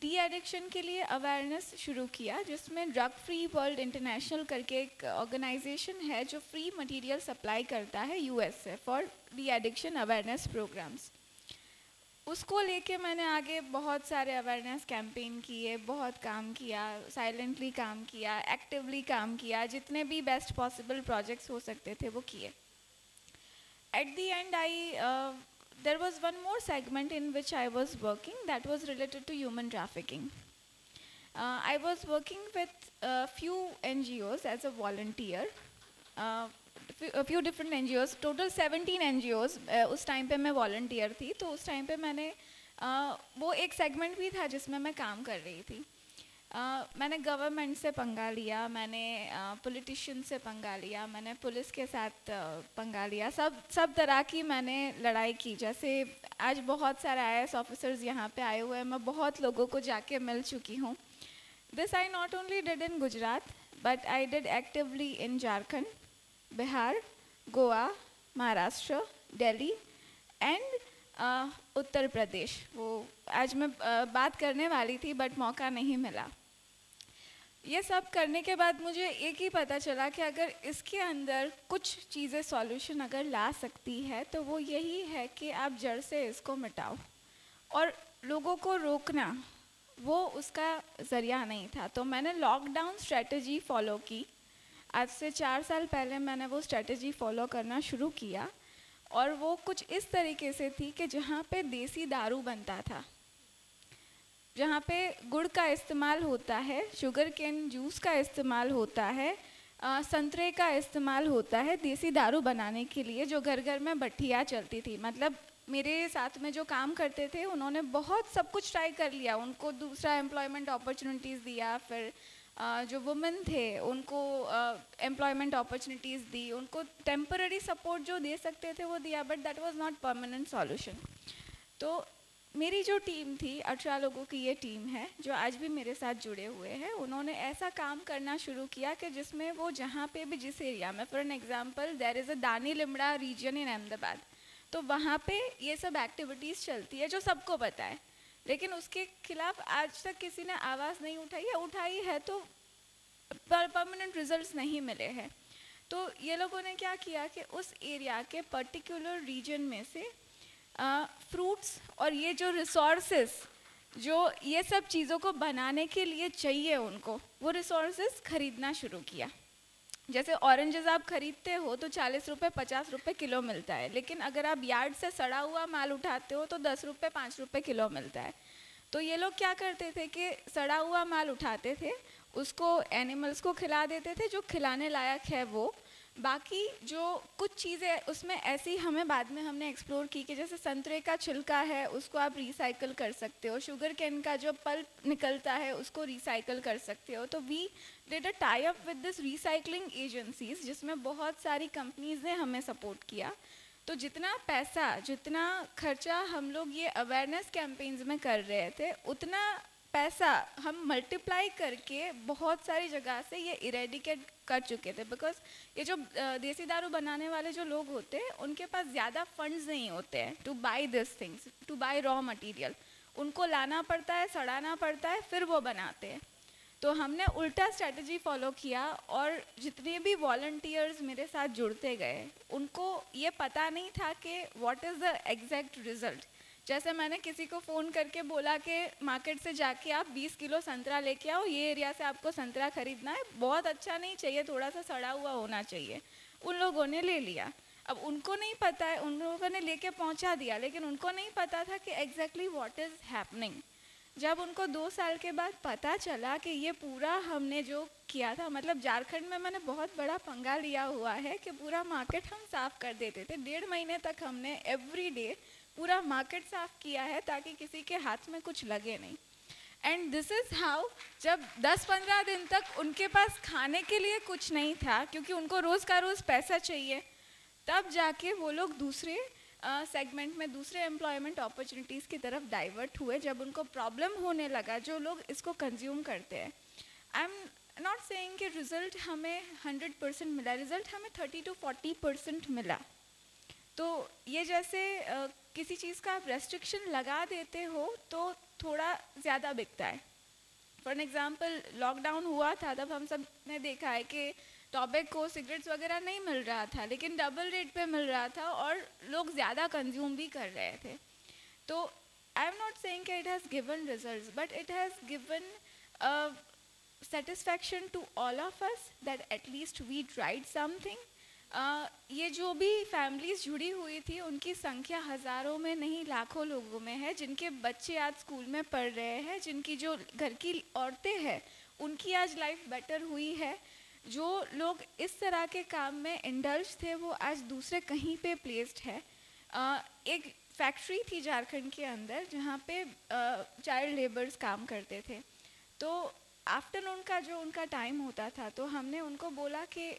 डी एडिक्शन के लिए अवेयरनेस शुरू किया, जिसमें ड्रग फ्री वर्ल्ड इंटरनेशनल करके एक ऑर्गेनाइजेशन है जो फ्री मटेरियल सप्लाई करता है US से for de addiction awareness programmes. उसको लेके मैंने आगे बहुत सारे अवेयरनेस कैंपेन किए, बहुत काम किया, साइलेंटली काम किया, एक्टिवली काम किया, जितने भी बेस्ट पॉसिबल प्रोजेक्ट्स हो सकते थे वो किए. At the end there was one more segment in which I was working that was related to human trafficking. I was working with a few NGOs as a volunteer, a few different NGOs, total 17 NGOs. उस time पे मैं volunteer थी, तो उस time पे मैंने वो एक segment भी था जिसमें मैं काम कर रही थी. मैंने गवर्नमेंट से पंगा लिया, मैंने पॉलिटिशियन से पंगा लिया, मैंने पुलिस के साथ पंगा लिया. सब तरह की मैंने लड़ाई की. जैसे आज बहुत सारे IAS ऑफिसर्स यहाँ पे आए हुए हैं, मैं बहुत लोगों को जाके मिल चुकी हूँ. This I not only did in Gujarat, but I did actively in Jharkhand, Bihar, Goa, Maharashtra, Delhi and Uttar Pradesh. वो आज मैं बात करने वाली थी बट मौका नहीं मिला. ये सब करने के बाद मुझे एक ही पता चला कि अगर इसके अंदर कुछ चीज़ें सॉल्यूशन अगर ला सकती है तो वो यही है कि आप जड़ से इसको मिटाओ. और लोगों को रोकना वो उसका ज़रिया नहीं था. तो मैंने लॉकडाउन स्ट्रेटजी फॉलो की. आज से 4 साल पहले मैंने वो स्ट्रेटजी फॉलो करना शुरू किया. और वो कुछ इस तरीके से थी कि जहाँ पे देसी दारू बनता था, जहाँ पे गुड़ का इस्तेमाल होता है, शुगर केन जूस का इस्तेमाल होता है, संतरे का इस्तेमाल होता है देसी दारू बनाने के लिए, जो घर घर में भट्टियाँ चलती थी. मतलब मेरे साथ में जो काम करते थे उन्होंने बहुत सब कुछ ट्राई कर लिया. उनको दूसरा एम्प्लॉयमेंट अपॉर्चुनिटीज़ दिया, फिर जो वुमेन थे उनको एम्प्लॉयमेंट अपॉर्चुनिटीज़ दी, उनको टेम्पररी सपोर्ट जो दे सकते थे वो दिया, but that was not permanent solution. तो मेरी जो टीम थी, 18 लोगों की ये टीम है जो आज भी मेरे साथ जुड़े हुए हैं. उन्होंने ऐसा काम करना शुरू किया कि जिसमें वो जहाँ पे भी जिस एरिया में, for an example there is a Dani Limda reason इन अहमदाबाद, तो वहाँ पे ये सब एक्टिविटीज़ चलती है जो सबको पता है, लेकिन उसके खिलाफ आज तक किसी ने आवाज़ नहीं उठाई, या उठाई है तो परमानेंट रिजल्ट्स नहीं मिले हैं. तो ये लोगों ने क्या किया कि उस एरिया के पर्टिकुलर रीजन में से फ्रूट्स और ये जो रिसोर्सेज जो ये सब चीज़ों को बनाने के लिए चाहिए उनको, वो रिसोर्सेज ख़रीदना शुरू किया. जैसे ऑरेंजेस आप ख़रीदते हो तो 40 रुपये 50 रुपये किलो मिलता है, लेकिन अगर आप यार्ड से सड़ा हुआ माल उठाते हो तो 10 रुपये 5 रुपये किलो मिलता है. तो ये लोग क्या करते थे कि सड़ा हुआ माल उठाते थे, उसको एनिमल्स को खिला देते थे जो खिलाने लायक है वो. बाकी जो कुछ चीज़ें उसमें ऐसी हमें बाद में हमने एक्सप्लोर की कि जैसे संतरे का छिलका है उसको आप रिसाइकल कर सकते हो, शुगर केन का जो पल्प निकलता है उसको रिसाइकल कर सकते हो. तो we did a tie up with this recycling agencies, जिसमें बहुत सारी कंपनीज़ ने हमें सपोर्ट किया. तो जितना पैसा, जितना खर्चा हम लोग ये अवेयरनेस कैंपेन्स में कर रहे थे, उतना पैसा हम मल्टीप्लाई करके बहुत सारी जगह से ये इरेडिकेट कर चुके थे। बिकॉज ये जो देसी दारू बनाने वाले जो लोग होते हैं, उनके पास ज़्यादा फंड्स नहीं होते हैं two by this things, two by raw material. उनको लाना पड़ता है, सड़ाना पड़ता है, फिर वो बनाते हैं। तो हमने उल्टा स्ट्रेटजी फॉलो किया और जितने भी वॉलंटियर्स मेरे साथ जुड़ते गए, उनको ये पता नहीं था कि what is the exact result. जैसे मैंने किसी को फ़ोन करके बोला कि मार्केट से जाके आप 20 किलो संतरा लेके आओ, ये एरिया से आपको संतरा खरीदना है, बहुत अच्छा नहीं चाहिए, थोड़ा सा सड़ा हुआ होना चाहिए। उन लोगों ने ले लिया। अब उनको नहीं पता है, उन लोगों ने लेके पहुंचा दिया, लेकिन उनको नहीं पता था कि एग्जैक्टली व्हाट इज़ हैपनिंग। जब उनको 2 साल के बाद पता चला कि ये पूरा हमने जो किया था, मतलब झारखंड में मैंने बहुत बड़ा पंगा लिया हुआ है कि पूरा मार्केट हम साफ़ कर देते थे। 1.5 महीने तक हमने एवरी डे पूरा मार्केट साफ़ किया है ताकि किसी के हाथ में कुछ लगे नहीं। एंड दिस इज़ हाउ, जब 10-15 दिन तक उनके पास खाने के लिए कुछ नहीं था, क्योंकि उनको रोज़ का रोज़ पैसा चाहिए, तब जाके वो लोग दूसरे सेगमेंट में, दूसरे एम्प्लॉयमेंट अपॉर्चुनिटीज़ की तरफ डाइवर्ट हुए। जब उनको प्रॉब्लम होने लगा, जो लोग इसको कंज्यूम करते हैं, आई एम नॉट सेइंग कि रिज़ल्ट हमें 100% मिला, रिज़ल्ट हमें 30 to 40% मिला। तो ये जैसे किसी चीज़ का आप रेस्ट्रिक्शन लगा देते हो तो थोड़ा ज़्यादा बिकता है। फॉर एग्ज़ाम्पल, लॉकडाउन हुआ था, तब हम सब ने देखा है कि टॉबैको, सिगरेट्स वगैरह नहीं मिल रहा था, लेकिन डबल रेट पे मिल रहा था और लोग ज़्यादा कंज्यूम भी कर रहे थे। तो आई एम नॉट सेइंग कि it has given results, but it has given satisfaction to all of us that at least we tried something. ये जो भी फैमिलीज़ जुड़ी हुई थी, उनकी संख्या हज़ारों में नहीं लाखों लोगों में है, जिनके बच्चे आज स्कूल में पढ़ रहे हैं, जिनकी जो घर की औरतें हैं उनकी आज लाइफ बेटर हुई है। जो लोग इस तरह के काम में इंडल्ज थे वो आज दूसरे कहीं पे प्लेस्ड है। एक फैक्ट्री थी झारखंड के अंदर जहाँ पे चाइल्ड लेबर्स काम करते थे। तो आफ्टरनून का जो उनका टाइम होता था, तो हमने उनको बोला कि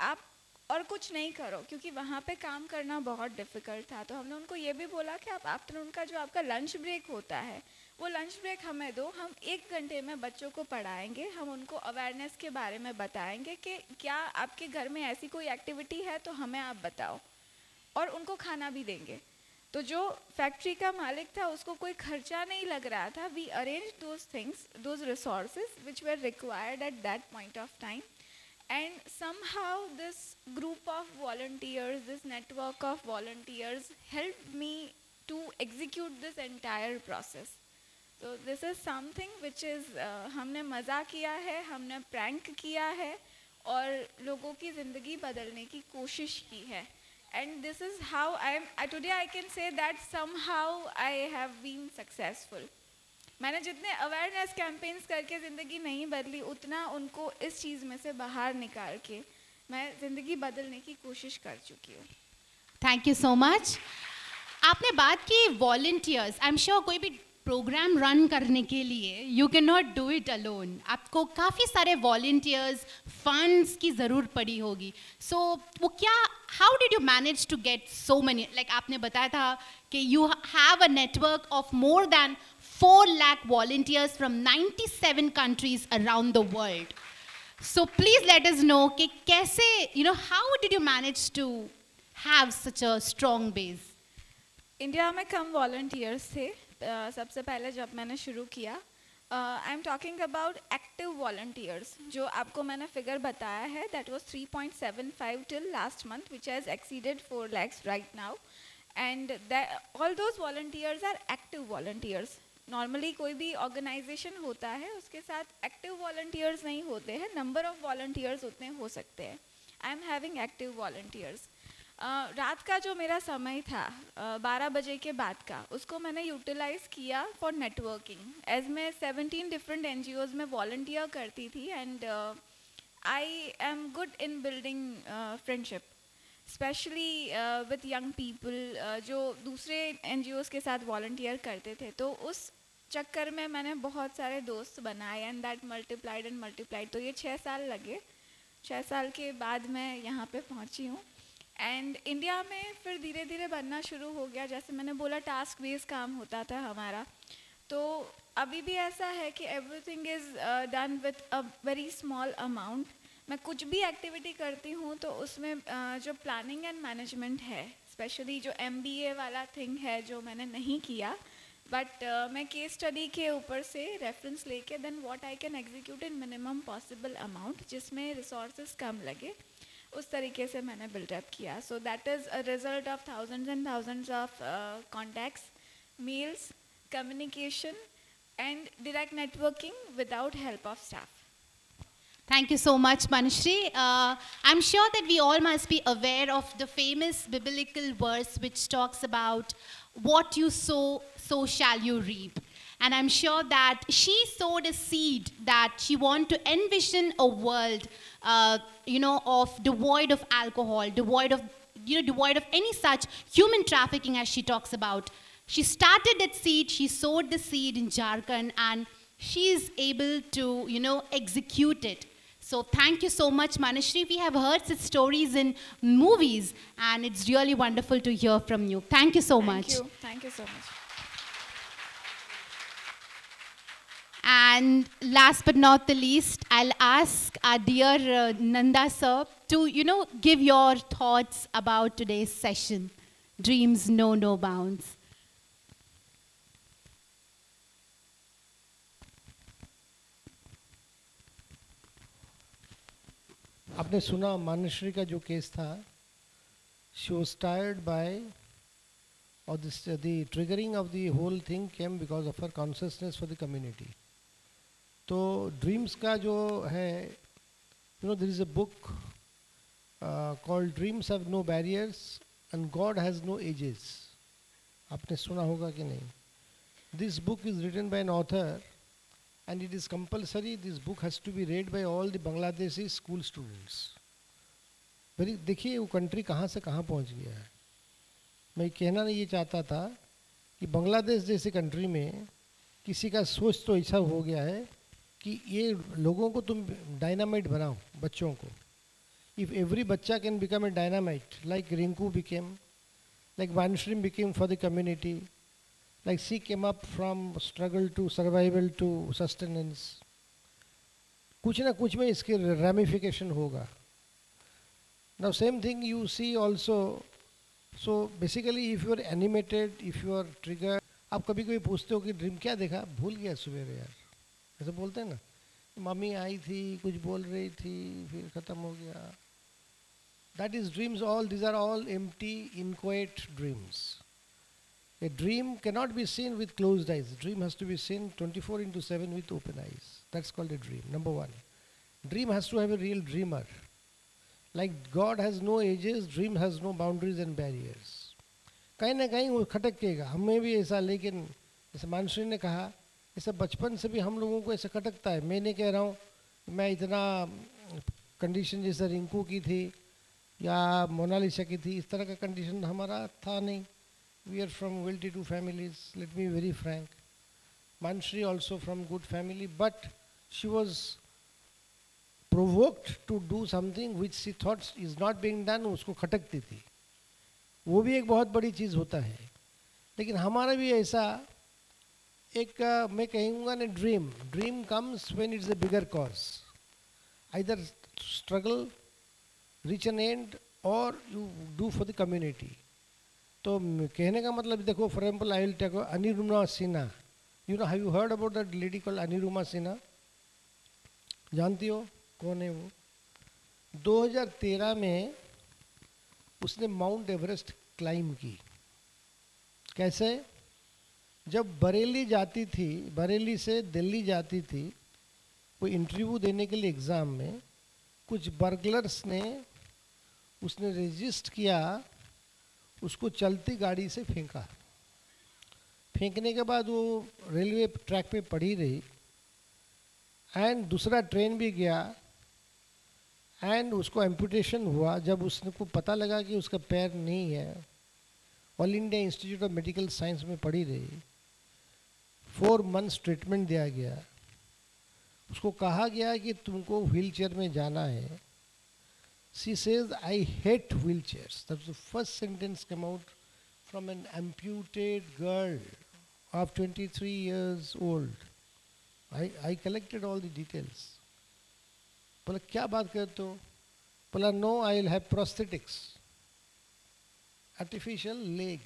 आप और कुछ नहीं करो, क्योंकि वहाँ पे काम करना बहुत डिफ़िकल्ट था। तो हमने उनको ये भी बोला कि आप आफ्टरनून का जो आपका लंच ब्रेक होता है, वो लंच ब्रेक हमें दो, हम 1 घंटे में बच्चों को पढ़ाएंगे, हम उनको अवेयरनेस के बारे में बताएंगे कि क्या आपके घर में ऐसी कोई एक्टिविटी है तो हमें आप बताओ, और उनको खाना भी देंगे। तो जो फैक्ट्री का मालिक था उसको कोई खर्चा नहीं लग रहा था। We arrange those things, those resources which were required at that point of time, and somehow this group of volunteers, this network of volunteers helped me to execute this entire process. So this is something which is हमने मज़ा किया है, हमने prank किया है और लोगों की ज़िंदगी बदलने की कोशिश की है। And this is how today I can say that somehow I have been successful. मैंने जितने अवेयरनेस कैंपेन्स करके ज़िंदगी नहीं बदली, उतना उनको इस चीज़ में से बाहर निकाल के मैं ज़िंदगी बदलने की कोशिश कर चुकी हूँ। Thank you so much. आपने बात की वॉलंटियर्स। आई एम श्योर कोई भी प्रोग्राम रन करने के लिए you can not do it alone, आपको काफ़ी सारे वॉलंटियर्स, फंड्स की ज़रूरत पड़ी होगी। सो वो क्या, how did you manage to get so many, like आपने बताया था कि you have a network of more than 4 lakh volunteers from 97 countries around the world. So please let us know कि कैसे, how did you manage to have such a strong base? India में कम volunteers थे सबसे पहले जब मैंने शुरू किया। I am talking about active volunteers, जो आपको मैंने फिगर बताया है, that was 3.75 till last month, which has exceeded 4 lakhs right now. And all those volunteers are active volunteers. Normally कोई भी ऑर्गेनाइजेशन होता है उसके साथ एक्टिव वॉलंटियर्स नहीं होते हैं, नंबर ऑफ़ वॉलंटियर्स उतने हो सकते हैं। I am having active volunteers. रात का जो मेरा समय था 12 बजे के बाद का, उसको मैंने यूटिलाइज़ किया फॉर नेटवर्किंग। एज मैं 17 डिफरेंट NGOs में वॉलंटियर करती थी, and I am good in building friendship, specially with young people जो दूसरे NGOs के साथ वॉलंटियर करते थे। तो उस चक्कर में मैंने बहुत सारे दोस्त बनाए, and that multiplied and multiplied. तो ये 6 साल लगे, 6 साल के बाद मैं यहाँ पे पहुँची हूँ। एंड इंडिया में फिर धीरे धीरे बनना शुरू हो गया. जैसे मैंने बोला टास्क बेस्ड काम होता था हमारा, तो अभी भी ऐसा है कि everything is done with a very small amount. मैं कुछ भी एक्टिविटी करती हूँ तो उसमें जो प्लानिंग एंड मैनेजमेंट है, स्पेशली जो MBA वाला थिंग है जो मैंने नहीं किया, बट मैं केस स्टडी के ऊपर से रेफरेंस लेके then what I can execute in minimum possible amount जिसमें रिसोर्सेज कम लगे, उस तरीके से मैंने बिल्डअप किया. So that is a result of thousands and thousands of contacts, mails, communication and direct networking without help of staff. Thank you so much, Manishri. I'm sure that we all must be aware of the famous biblical verse which talks about what you sow, so shall you reap. And I'm sure that she sowed a seed that she wanted to envision a world, of devoid of alcohol, devoid of any such human trafficking as she talks about. She started that seed, she sowed the seed in Jharkhand, and she is able to, execute it. So thank you so much, Manishri. We have heard such stories in movies, and it's really wonderful to hear from you. Thank you so much. Thank you so much. And last but not the least, I'll ask our dear Nanda sir to, give your thoughts about today's session. Dreams know no bounds. आपने सुना मानश्री का जो case था, she was tired by, or the triggering of the whole thing came because of her consciousness for the community. तो dreams का जो है, there is a book called Dreams Have No Barriers and God Has No Ages. आपने सुना होगा कि नहीं? This book is written by an author and it is compulsory. This book has to be read by all the Bangladeshi school students. देखिए वो country कहाँ से कहाँ पहुँच गया है. मैं कहना नहीं ये चाहता था कि बांग्लादेश जैसे कंट्री में किसी का सोच तो ऐसा हो गया है कि ये लोगों को तुम डायनामाइट बनाओ बच्चों को. If every बच्चा can become a dynamite, like Rinku became, like Vanshrim became for the community, like she came up from struggle to survival to sustenance, कुछ ना कुछ में इसके ramification होगा. Now same thing you see also. So basically if you are animated, if you are triggered, आप कभी कभी पूछते हो कि ड्रीम क्या देखा, भूल गया सवेरे यार, ऐसे बोलते हैं ना, मम्मी आई थी कुछ बोल रही थी फिर ख़त्म हो गया. That is dreams all. These are all empty, inchoate dreams. A dream cannot be seen with closed eyes. A dream has to be seen 24/7 with open eyes. That's called a dream. Number one. Dream has to have a real dreamer. Like God has no ages, dream has no boundaries and barriers. कहीं ना कहीं वो खटकेगा, हमें भी ऐसा. लेकिन जैसे मानश्री ने कहा, ऐसा बचपन से भी हम लोगों को ऐसा खटकता है. मैं नहीं कह रहा हूँ मैं इतना कंडीशन जैसे रिंकू की थी या मोनालिसा की थी, इस तरह का कंडीशन हमारा था नहीं. We are from well-to-do families. Let me be very frank. Manshri also from good family, but she was provoked to do something which she thought is not being done. उसको खटकती थी. वो भी एक बहुत बड़ी चीज़ होता है. लेकिन हमारा भी ऐसा एक मैं कहूँगा ना, dream comes when it's a bigger cause. Either struggle, reach an end, or you do for the community. तो कहने का मतलब देखो, for example I will take Aniruma Sinha. You know, have you heard about that lady called Aniruma Sinha? जानती हो कौन है वो? 2013 में उसने माउंट एवरेस्ट क्लाइम की. कैसे? जब बरेली जाती थी, बरेली से दिल्ली जाती थी, वो इंटरव्यू देने के लिए एग्ज़ाम में, कुछ बर्गलर्स ने उसने रजिस्ट किया, उसको चलती गाड़ी से फेंका. फेंकने के बाद वो रेलवे ट्रैक पे पड़ी रही एंड दूसरा ट्रेन भी गया एंड उसको एम्पुटेशन हुआ. जब उसने को पता लगा कि उसका पैर नहीं है, all India institute of medical science में पड़ी रही. 4 months ट्रीटमेंट दिया गया. उसको कहा गया कि तुमको व्हील चेयर में जाना है. She says, I hate wheelchairs. That's the first sentence came out from an amputated girl of 23 years old. I collected all the details. बोला क्या बात करते हो? बोला no, I will have prosthetics, artificial leg.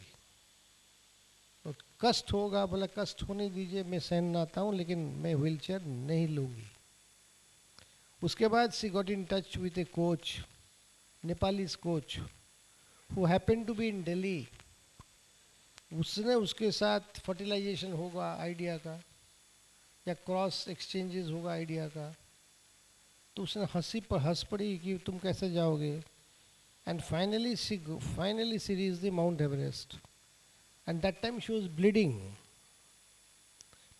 तो कष्ट होगा, बोला कष्ट होने दीजिए, मैं सहन आता हूँ, लेकिन मैं व्हीलचेयर नहीं लूँगी. उसके बाद she got in touch with a coach, Nepalese coach, who happened to be in Delhi. उसने उसके साथ फर्टिलाइजेशन होगा आइडिया का, या क्रॉस एक्सचेंजेस होगा आइडिया का. तो उसने हंस पड़ी कि तुम कैसे जाओगे. And finally she reached the mount Everest. And that time she was bleeding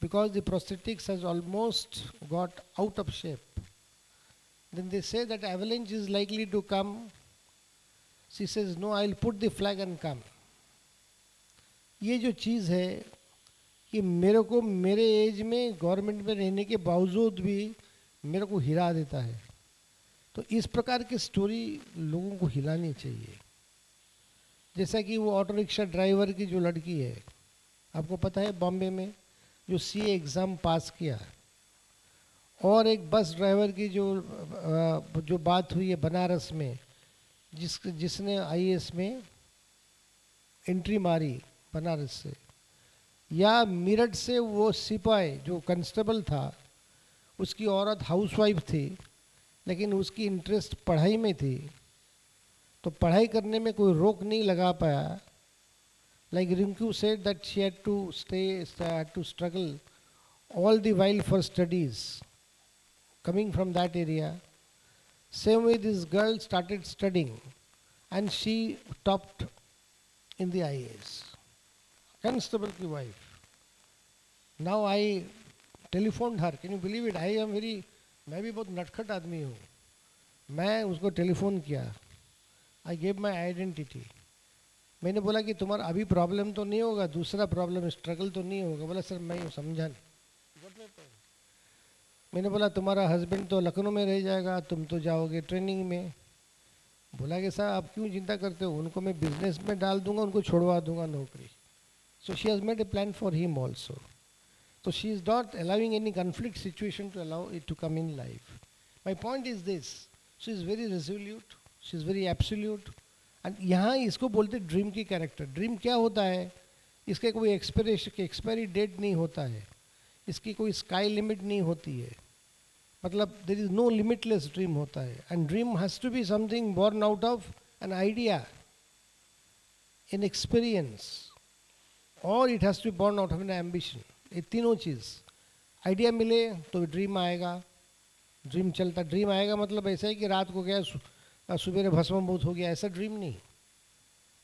because the prosthetics has almost got out of shape. Then they say that avalanche is likely to come. She says, no, I'll put the flag and come. ये जो चीज़ है कि मेरे को मेरे as में government में रहने के बावजूद भी मेरे को हिला देता है. तो इस प्रकार की स्टोरी लोगों को हिलानी चाहिए. जैसा कि वो ऑटो रिक्शा ड्राइवर की जो लड़की है, आपको पता है बॉम्बे में जो सीए एग्ज़ाम पास किया, और एक बस ड्राइवर की जो बात हुई है बनारस में, जिसने आईएएस में एंट्री मारी बनारस से, या मेरठ से वो सिपाही जो कांस्टेबल था, उसकी औरत हाउसवाइफ थी, लेकिन उसकी इंटरेस्ट पढ़ाई में थी, तो पढ़ाई करने में कोई रोक नहीं लगा पाया. Like Rinku said that she had to struggle all the while for studies, coming from that area. Same way this girl started studying and she topped in the IAS. Constable ki wife. Now I telephoned her. Can you believe it? मैं भी बहुत नटखट आदमी हूँ. मैं उसको telephone किया. I gave my identity. मैंने बोला कि तुम्हारा अभी प्रॉब्लम तो नहीं होगा, दूसरा प्रॉब्लम स्ट्रगल तो नहीं होगा. बोला सर मैं समझा नहीं. मैंने बोला तुम्हारा हस्बैंड तो लखनऊ में रह जाएगा, तुम तो जाओगे ट्रेनिंग में. बोला कि सर आप क्यों चिंता करते हो, उनको मैं बिजनेस में डाल दूंगा, उनको छोड़वा दूंगा नौकरी. So she has made a plan for him also. So she is not allowing any conflict situation to allow it to come in life. My point is this, she is very resolute, she is very absolute. And यहाँ इसको बोलते dream की character. Dream क्या होता है, इसके कोई expiry date नहीं होता है, इसकी कोई स्काई लिमिट नहीं होती है. मतलब there is no limitless dream होता है. And dream has to be something born out of an idea, an experience, or it has to be born out of an ambition. ये तीनों चीज़, आइडिया मिले तो ड्रीम आएगा. ड्रीम चलता, dream आएगा मतलब ऐसा है कि रात को गया सुबह भस्मभूत हो गया, ऐसा ड्रीम नहीं.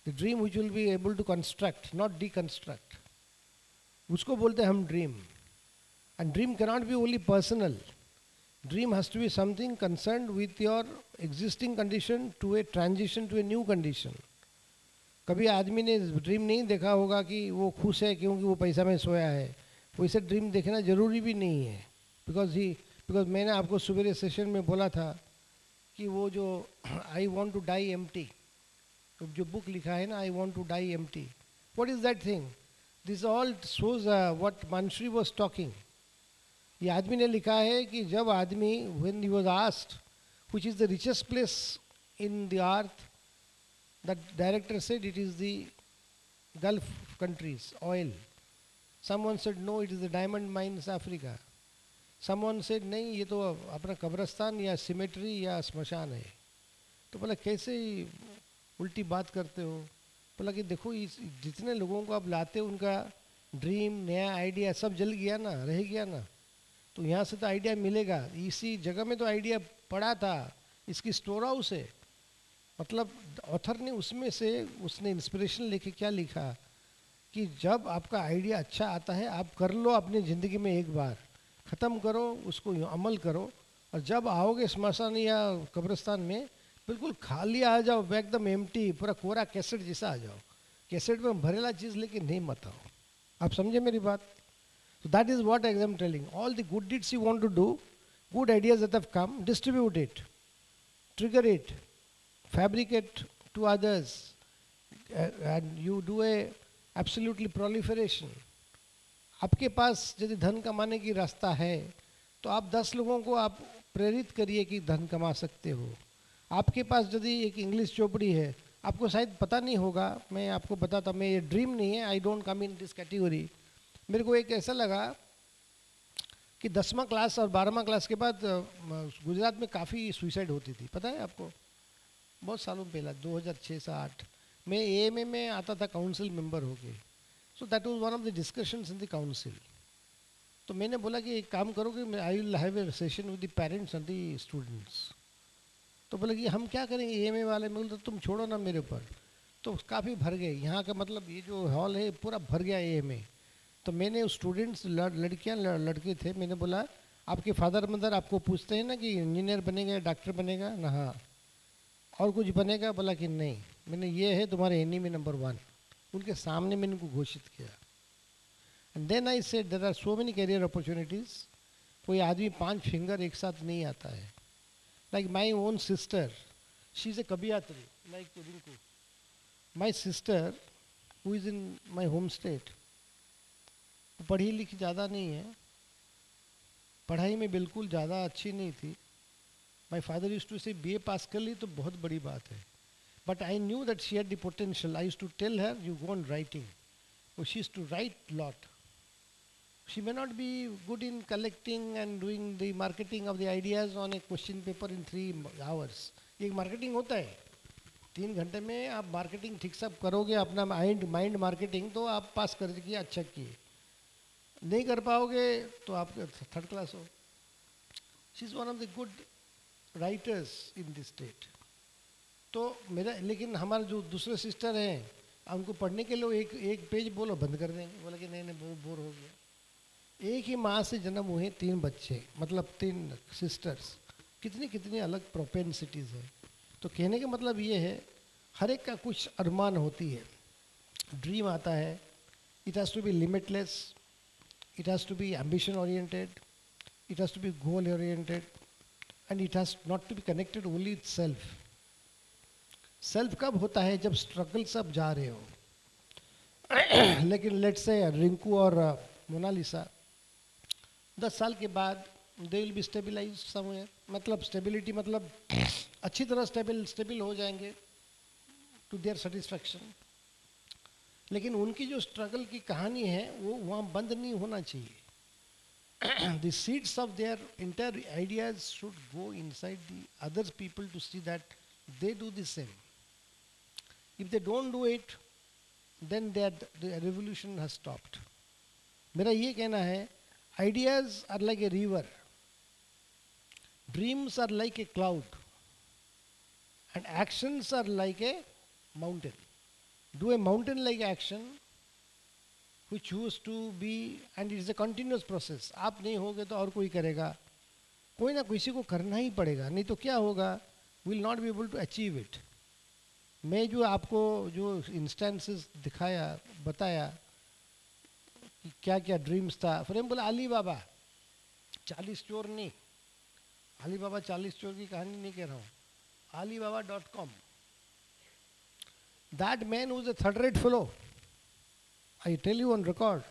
The dream which will be able to construct, not deconstruct, उसको बोलते हैं हम dream. And dream can not be only personal. Dream has to be something concerned with your existing condition to a transition to a new condition. कभी आदमी ने dream नहीं देखा होगा कि वो खुश है क्योंकि वो पैसा में सोया है. वैसे ड्रीम देखना ज़रूरी भी नहीं है. बिकॉज मैंने आपको सुबह सेशन में बोला था कि वो जो I want to die empty, जो बुक लिखा है ना, I want to die empty, what is that thing? This all shows what Manashri was talking. ये आदमी ने लिखा है कि जब आदमी, when he was asked which is the richest place in the earth, the director said it is the Gulf countries, oil. Someone said no, it is the diamond mines Africa. Someone said नहीं, ये तो अपना कब्रस्तान या symmetry या स्मशान है. तो बोला कैसे उल्टी बात करते हो? बोला कि देखो जितने लोगों को आप लाते हो उनका ड्रीम, नया आइडिया सब जल गया ना, रह गया ना. तो यहाँ से तो आइडिया मिलेगा. इसी जगह में तो आइडिया पड़ा था, इसकी स्टोर हाउस है. मतलब ऑथर ने उसमें से उसने इंस्पिरेशन लेके क्या लिखा कि जब आपका आइडिया अच्छा आता है आप कर लो अपनी ज़िंदगी में, एक बार ख़त्म करो उसको, अमल करो, और जब आओगे स्मशान या कब्रिस्तान में बिल्कुल खाली आ जाओ, एकदम एम्प्टी, पूरा कोरा कैसेट जैसा आ जाओ. कैसेट में भरेला चीज़ लेके नहीं मत आओ. आप समझे मेरी बात? So that is what I am telling. All the good deeds you want to do, good ideas that have come, distribute it, trigger it, fabricate to others, and you do a absolutely proliferation. आपके पास यदि धन कमाने की रास्ता है तो आप 10 लोगों को आप प्रेरित करिए कि धन कमा सकते हो. आपके पास यदि एक इंग्लिश चोपड़ी है, आपको शायद पता नहीं होगा, मैं आपको बताता, मैं ये ड्रीम नहीं है, I don't come in this category. मेरे को एक ऐसा लगा कि 10वां क्लास और 12वां क्लास के बाद गुजरात में काफ़ी सुसाइड होती थी, पता है आपको? बहुत सालों पहला 2006-8 मैं AMA में आता था काउंसिल मेंबर होके. So that was one of the discussions in the council. तो मैंने बोला कि एक काम करो कि I will have A session with the parents and the students. तो बोले कि हम क्या करेंगे AMA वाले. मैं बोला तुम छोड़ो ना मेरे ऊपर. तो काफ़ी भर गए, यहाँ का मतलब ये जो हॉल है पूरा भर गया AMA. तो मैंने स्टूडेंट्स लड़कियाँ लड़के थे, मैंने बोला आपके फादर मदर आपको पूछते हैं ना कि इंजीनियर बनेगा या डॉक्टर बनेगा ना, हाँ, और कुछ बनेगा? बोला कि नहीं. मैंने ये है तुम्हारे एनिमी नंबर 1. उनके सामने मैंने उनको घोषित किया. And then I said there are so many career opportunities. कोई आदमी 5 फिंगर एक साथ नहीं आता है. Like my own sister, she is a कबियात्री like Rinku. My sister who is in my home state, पढ़ी लिखी ज़्यादा नहीं है, पढ़ाई में बिल्कुल ज़्यादा अच्छी नहीं थी. My father used to say BA pass कर ली तो बहुत बड़ी बात है. But I knew that she had the potential. I used to tell her you go on writing. She used to write lot. She may not be good in collecting and doing the marketing of the ideas on a question paper in 3 hours. एक marketing होता है 3 घंटे में. आप marketing ठीक से करोगे, अपना माइंड मार्केटिंग, तो आप पास कर किए, अच्छा किए. नहीं कर पाओगे तो आप 3rd क्लास हो. She is one of the good writers in this state. तो मेरा, लेकिन हमारे जो दूसरे सिस्टर हैं, उनको पढ़ने के लिए एक पेज बोलो बंद कर देंगे. बोला कि नहीं बोर हो गया. एक ही माँ से जन्म हुए 3 बच्चे, मतलब 3 सिस्टर्स. कितनी अलग प्रोपेंसिटीज़ है. तो कहने का मतलब ये है, हर एक का कुछ अरमान होती है, ड्रीम आता है. It has to be limitless, it has to be ambition oriented, it has to be goal oriented, and it has not to be connected only with self. Self कब होता है? जब स्ट्रगल सब जा रहे हो. लेकिन लेट्स से रिंकू और मोनालिसा 10 साल के बाद they will be stabilize somewhere. मतलब स्टेबिलिटी मतलब अच्छी तरह स्टेबल हो जाएंगे टू देयर सेटिस्फैक्शन. लेकिन उनकी जो स्ट्रगल की कहानी है वो वहाँ बंद नहीं होना चाहिए. The seeds of their entire ideas should go inside the other people to see that they do the same. If they don't do it, then the revolution has stopped. मेरा ये कहना है, ideas are like a river, dreams are like a cloud, and actions are like a mountain. Do a mountain-like action which used to be, and it is a continuous process. आप नहीं होगे तो और कोई करेगा, कोई ना किसी को करना ही पड़ेगा, नहीं तो क्या होगा? Will not be able to achieve it. मैं जो आपको जो इंस्टेंसेस दिखाया, बताया कि क्या क्या ड्रीम्स था. फ्रेम बोला अली बाबा 40 चोर नहीं, अली बाबा 40 चोर की कहानी नहीं कह रहा हूँ. alibaba.com. That man was a 3rd-rate fellow. I tell you on record.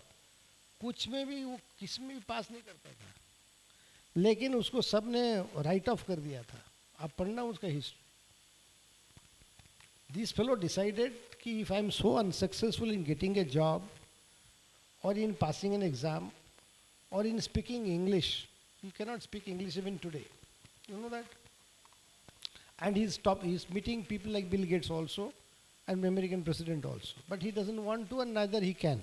कुछ में भी वो किस में भी पास नहीं करता था, लेकिन उसको सब ने राइट ऑफ कर दिया था. आप पढ़ना उसका हिस्ट्री. This fellow decided कि if I am so unsuccessful in getting a job, or in passing an exam, or in speaking English, he cannot speak English even today. You know that? And he's meeting people like Bill Gates also, and American president also. But he doesn't want to, and neither he can.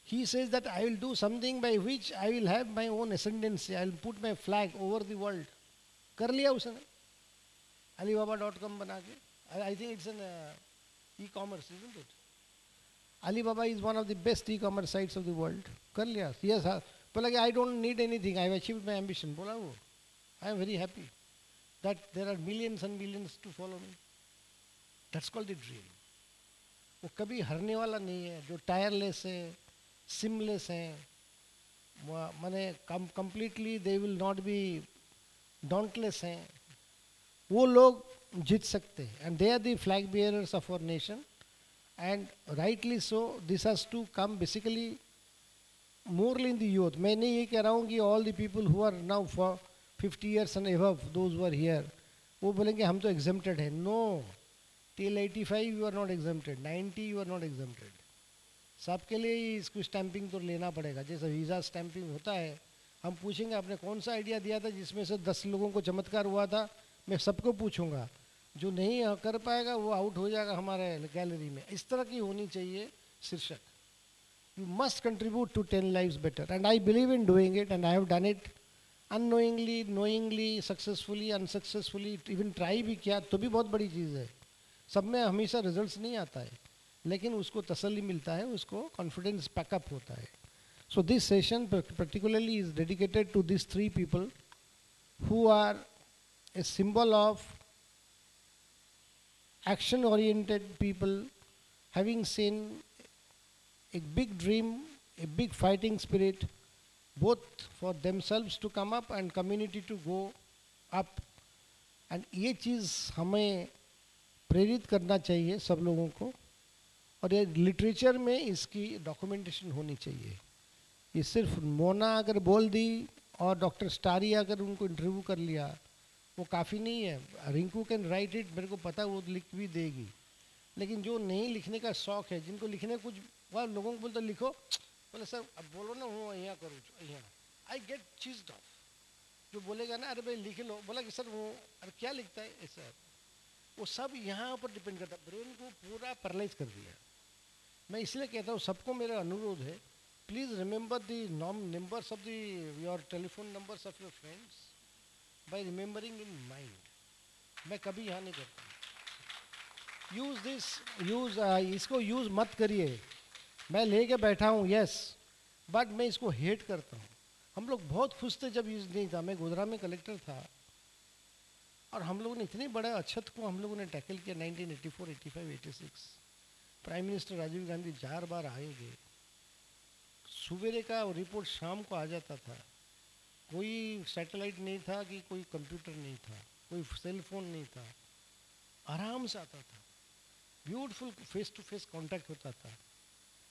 He says that I will do something by which I will have my own ascendancy. I will put my flag over the world. कर लिया उसने Alibaba.com बना के. I think it's an e-commerce, isn't it? Alibaba is one of the best e-commerce sites of the world. कर लिया. Yes, बोला कि I don't need anything. I have achieved my ambition. बोला वो. I am very happy that there are millions and millions to follow me. That's called the dream. वो कभी हारने वाला नहीं है. जो टायरलेस है, सिमलेस हैं, माने completely they will not be dauntless हैं. वो लोग जीत सकते हैं, and they are the flag bearers of our nation, and rightly so this has to come basically morally in the youth. मैं नहीं ये कह रहा हूँ कि all the people who are now for 50 years and above, those who are here, वो बोलेंगे हम तो exempted है. No, till 85 you are not exempted, 90 you are not exempted. सबके लिए ही इसको स्टैंपिंग तो लेना पड़ेगा. जैसे वीज़ा स्टैंपिंग होता है, हम पूछेंगे आपने कौन सा आइडिया दिया था जिसमें से 10 लोगों को चमत्कार हुआ था, मैं सबको पूछूंगा. जो नहीं कर पाएगा वो आउट हो जाएगा हमारे गैलरी में. इस तरह की होनी चाहिए शीर्षक. You must contribute to 10 lives better, and I believe in doing it, and I have done it unknowingly, knowingly, successfully, unsuccessfully. Even try भी किया तो भी बहुत बड़ी चीज़ है. सब में हमेशा रिजल्ट्स नहीं आता है, लेकिन उसको तसल्ली मिलता है, उसको कॉन्फिडेंस पैकअप होता है. So this session particularly is dedicated to these 3 people who are a symbol of action oriented people having seen a big dream, a big fighting spirit, both for themselves to come up and community to go up. And ये चीज़ हमें प्रेरित करना चाहिए सब लोगों को, और ये लिटरेचर में इसकी डॉक्यूमेंटेशन होनी चाहिए. ये सिर्फ मोना अगर बोल दी और डॉक्टर स्टारी अगर उनको इंटरव्यू कर लिया वो काफ़ी नहीं है. रिंकू कैन राइट इट, मेरे को पता वो लिख भी देगी, लेकिन जो नहीं लिखने का शौक़ है, जिनको लिखने कुछ वह लोगों को बोलते लिखो, बोले सर अब बोलो ना, हूँ यहाँ करूँ यहाँ, आई गेट चीज्ड ऑफ. जो बोलेगा ना अरे भाई लिख लो, बोला कि सर वो अरे क्या लिखता है ऐसा, वो सब यहाँ पर डिपेंड करता है. ब्रेन को पूरा पैरालाइज कर दिया. मैं इसलिए कहता हूँ सबको मेरा अनुरोध है, please remember the numbers of the your telephone numbers of your friends bye remembering in mind. मैं कभी यहाँ नहीं करता. यूज़ दिस, इसको यूज़ मत करिए. मैं लेके बैठा हूँ यस, बट मैं इसको हेट करता हूँ. हम लोग बहुत खुश थे जब यूज़ नहीं था. मैं गोधरा में कलेक्टर था और हम लोगों ने इतने बड़े अक्षत को हम लोगों ने टैकल किया 1984, 85, 86. प्राइम मिनिस्टर राजीव गांधी 4 बार आएंगे. सवेरे का रिपोर्ट शाम को आ जाता था. कोई सैटेलाइट नहीं था कि कोई कंप्यूटर नहीं था, कोई सेल फोन नहीं था, आराम से आता था. Beautiful face to face contact होता था.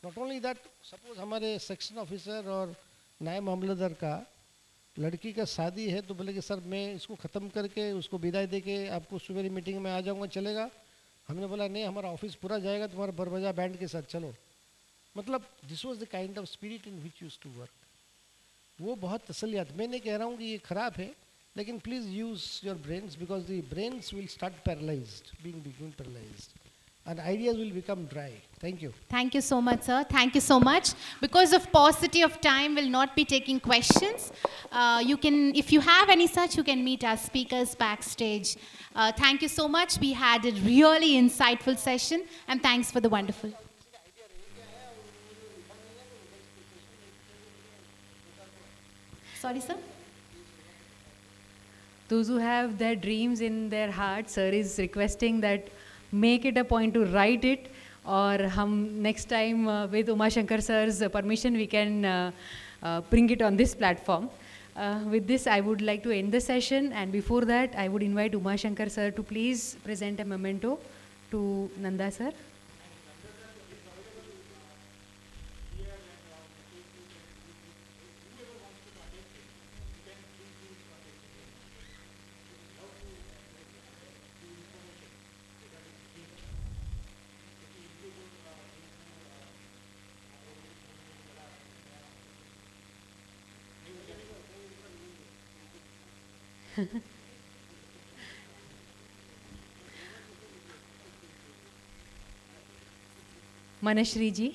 नॉट ओनली दैट, सपोज हमारे सेक्शन ऑफिसर और नायब मामलेदार का लड़की का शादी है तो बोले कि सर मैं इसको ख़त्म करके उसको विदाई दे के आपको सुबह मीटिंग में आ जाऊंगा, चलेगा? हमने बोला नहीं, हमारा ऑफिस पूरा जाएगा तुम्हारा बरबजा बैंड के साथ, चलो. मतलब this was the kind of spirit in which use to work. वो बहुत तसल्लियात. मैं नहीं कह रहा हूँ कि ये ख़राब है, लेकिन please use your brains because the brains will start paralysed, being paralysed, and ideas will become dry. Thank you. Thank you so much, sir. Thank you so much. Because of paucity of time, we'll not be taking questions. You can, if you have any such, you can meet our speakers backstage. Thank you so much. We had a really insightful session, and thanks for the wonderful. Sorry, sir. Those who have their dreams in their heart, sir is requesting that make it a point to write it, or hum next time with Uma Shankar sir's permission we can bring it on this platform. With this I would like to end the session, and before that I would invite Uma Shankar sir to please present a memento to Nanda sir. Manashree ji,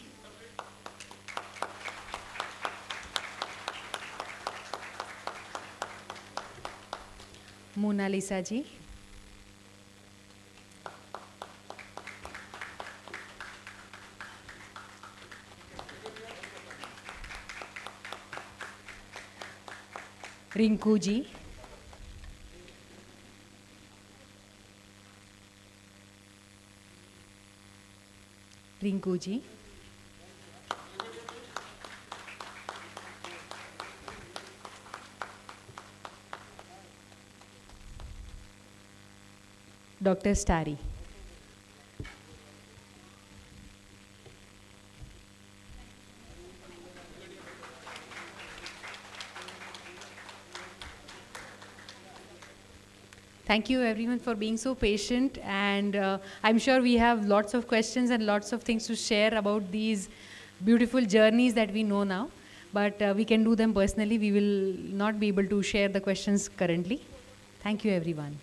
Monalisa ji, Rinku ji, Rinku ji, Dr. Starry. Thank you everyone for being so patient, and I'm sure we have lots of questions and lots of things to share about these beautiful journeys that we know now, but we can do them personally. We will not be able to share the questions currently. Thank you everyone.